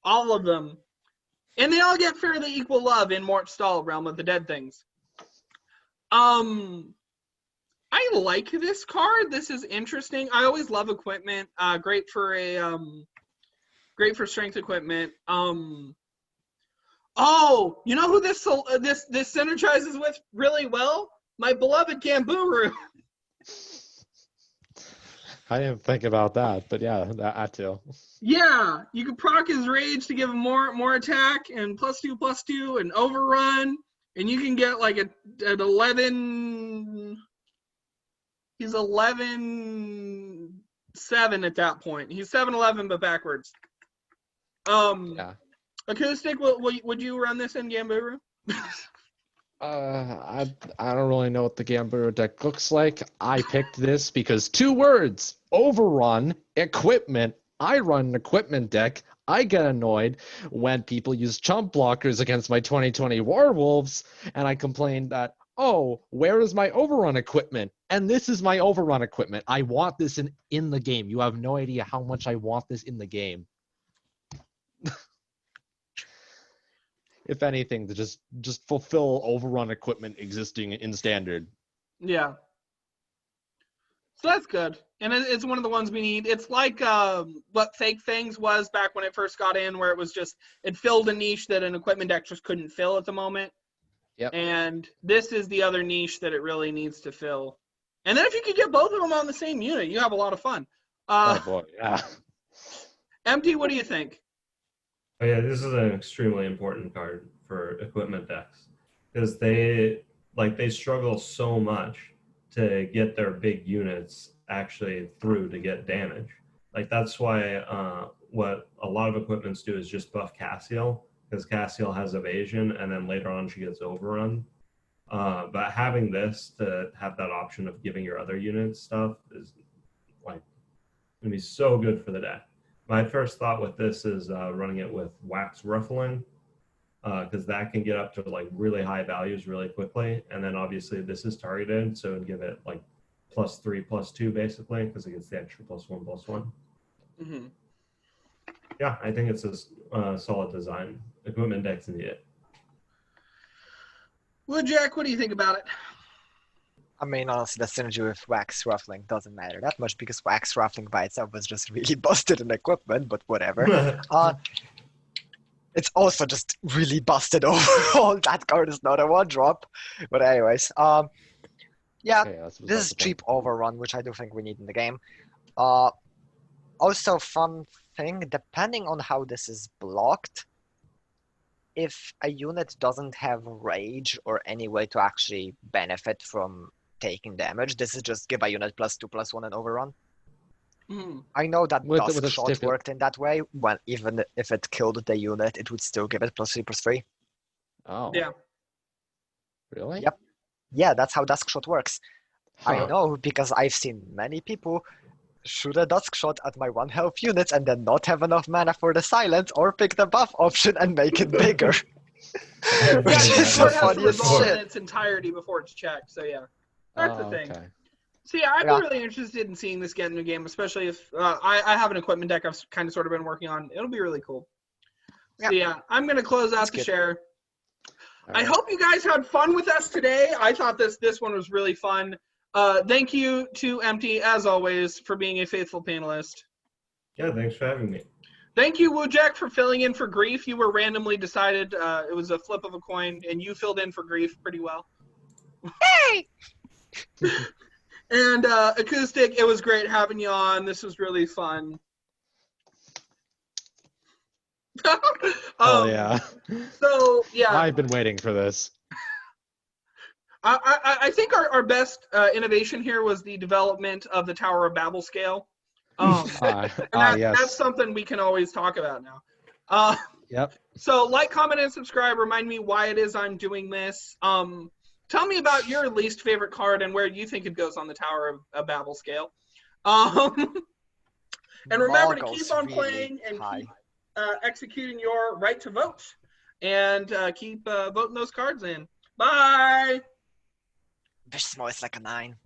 all of them. And they all get fairly equal love in Mortstall Realm of the Dead Things. I like this card. This is interesting. I always love equipment. Great for strength equipment. Oh, you know who this synergizes with really well? My beloved Gamburu. I didn't think about that, but yeah, that too. Yeah, you can proc his rage to give him more attack and +2/+2 and overrun, and you can get like an 11. He's 11-7 at that point. He's 7-11 but backwards. Yeah. Acoustic, would you run this in Gamburu? I don't really know what the Gamburu deck looks like. I picked this because 2 words: overrun, equipment. I run an equipment deck. I get annoyed when people use chump blockers against my 2020 Werewolves, and I complain that, oh, where is my overrun equipment? And this is my overrun equipment. I want this in the game. You have no idea how much I want this in the game. If anything, to just fulfill overrun equipment existing in standard. Yeah. So that's good. And it's one of the ones we need. It's like what Fake Things was back when it first got in, where it filled a niche that an equipment deck just couldn't fill at the moment. Yep. And this is the other niche that it really needs to fill. And then if you could get both of them on the same unit, you have a lot of fun. Oh boy, yeah. Empty, what do you think? Oh yeah, this is an extremely important card for equipment decks because they struggle so much to get their big units actually through to get damage. Like that's why what a lot of equipments do is just buff Cassiel, because Cassiel has evasion and then later on she gets overrun. But having this to have that option of giving your other units stuff is like gonna be so good for the deck. My first thought with this is running it with Wax Ruffling, because that can get up to like really high values really quickly. And then obviously this is targeted, so it'd give it like +3/+2 basically, because it gets the extra +1/+1. Mm-hmm. Yeah, I think it's a solid design. Equipment decks need it. Well, Jack, what do you think about it? I mean, honestly, the synergy with Wax Ruffling doesn't matter that much because Wax Ruffling by itself was just really busted in equipment, but whatever. It's also just really busted overall. That card is not a 1-drop. But anyways, yeah, this is cheap overrun, which I do think we need in the game. Also, fun thing, depending on how this is blocked, if a unit doesn't have rage or any way to actually benefit from taking damage. This is just give a unit +2/+1 and overrun. Mhm. I know that With Dusk a Shot worked in that way. When even if it killed the unit, it would still give it +3/+3. Oh. Yeah. Really? Yep. Yeah, that's how Dusk Shot works. I Huh. know because I've seen many people shoot a Dusk Shot at my 1 health units and then not have enough mana for the silence or pick the buff option and make it bigger. Yeah, Which the is the card has to funniest resolve in shit. its entirety before it's checked. So yeah, that's the Oh, thing. okay. So yeah, I'd Yeah. be really interested in seeing this get in the game, especially if I have an equipment deck I've kind of sort of been working on. It'll be really cool. So yeah, I'm gonna close out That's the good. share. All I right. hope you guys had fun with us today. I thought this one was really fun. Thank you to Empty, as always, for being a faithful panelist. Yeah, thanks for having me. Thank you, Wujek, for filling in for Grief. You were randomly decided. It was a flip of a coin, and you filled in for Grief pretty well. Hey! And Acoustic, it was great having you on. This was really fun. Oh yeah. So, yeah. I've been waiting for this. I think our best innovation here was the development of the Tower of Babel Scale. That's Yes. something we can always talk about now. Yep. So like, comment, and subscribe. Remind me why it is I'm doing this. Tell me about your least favorite card and where you think it goes on the Tower of Babel Scale. And remember to keep on playing and keep executing your right to vote. And keep voting those cards in. Bye! This smells like a 9.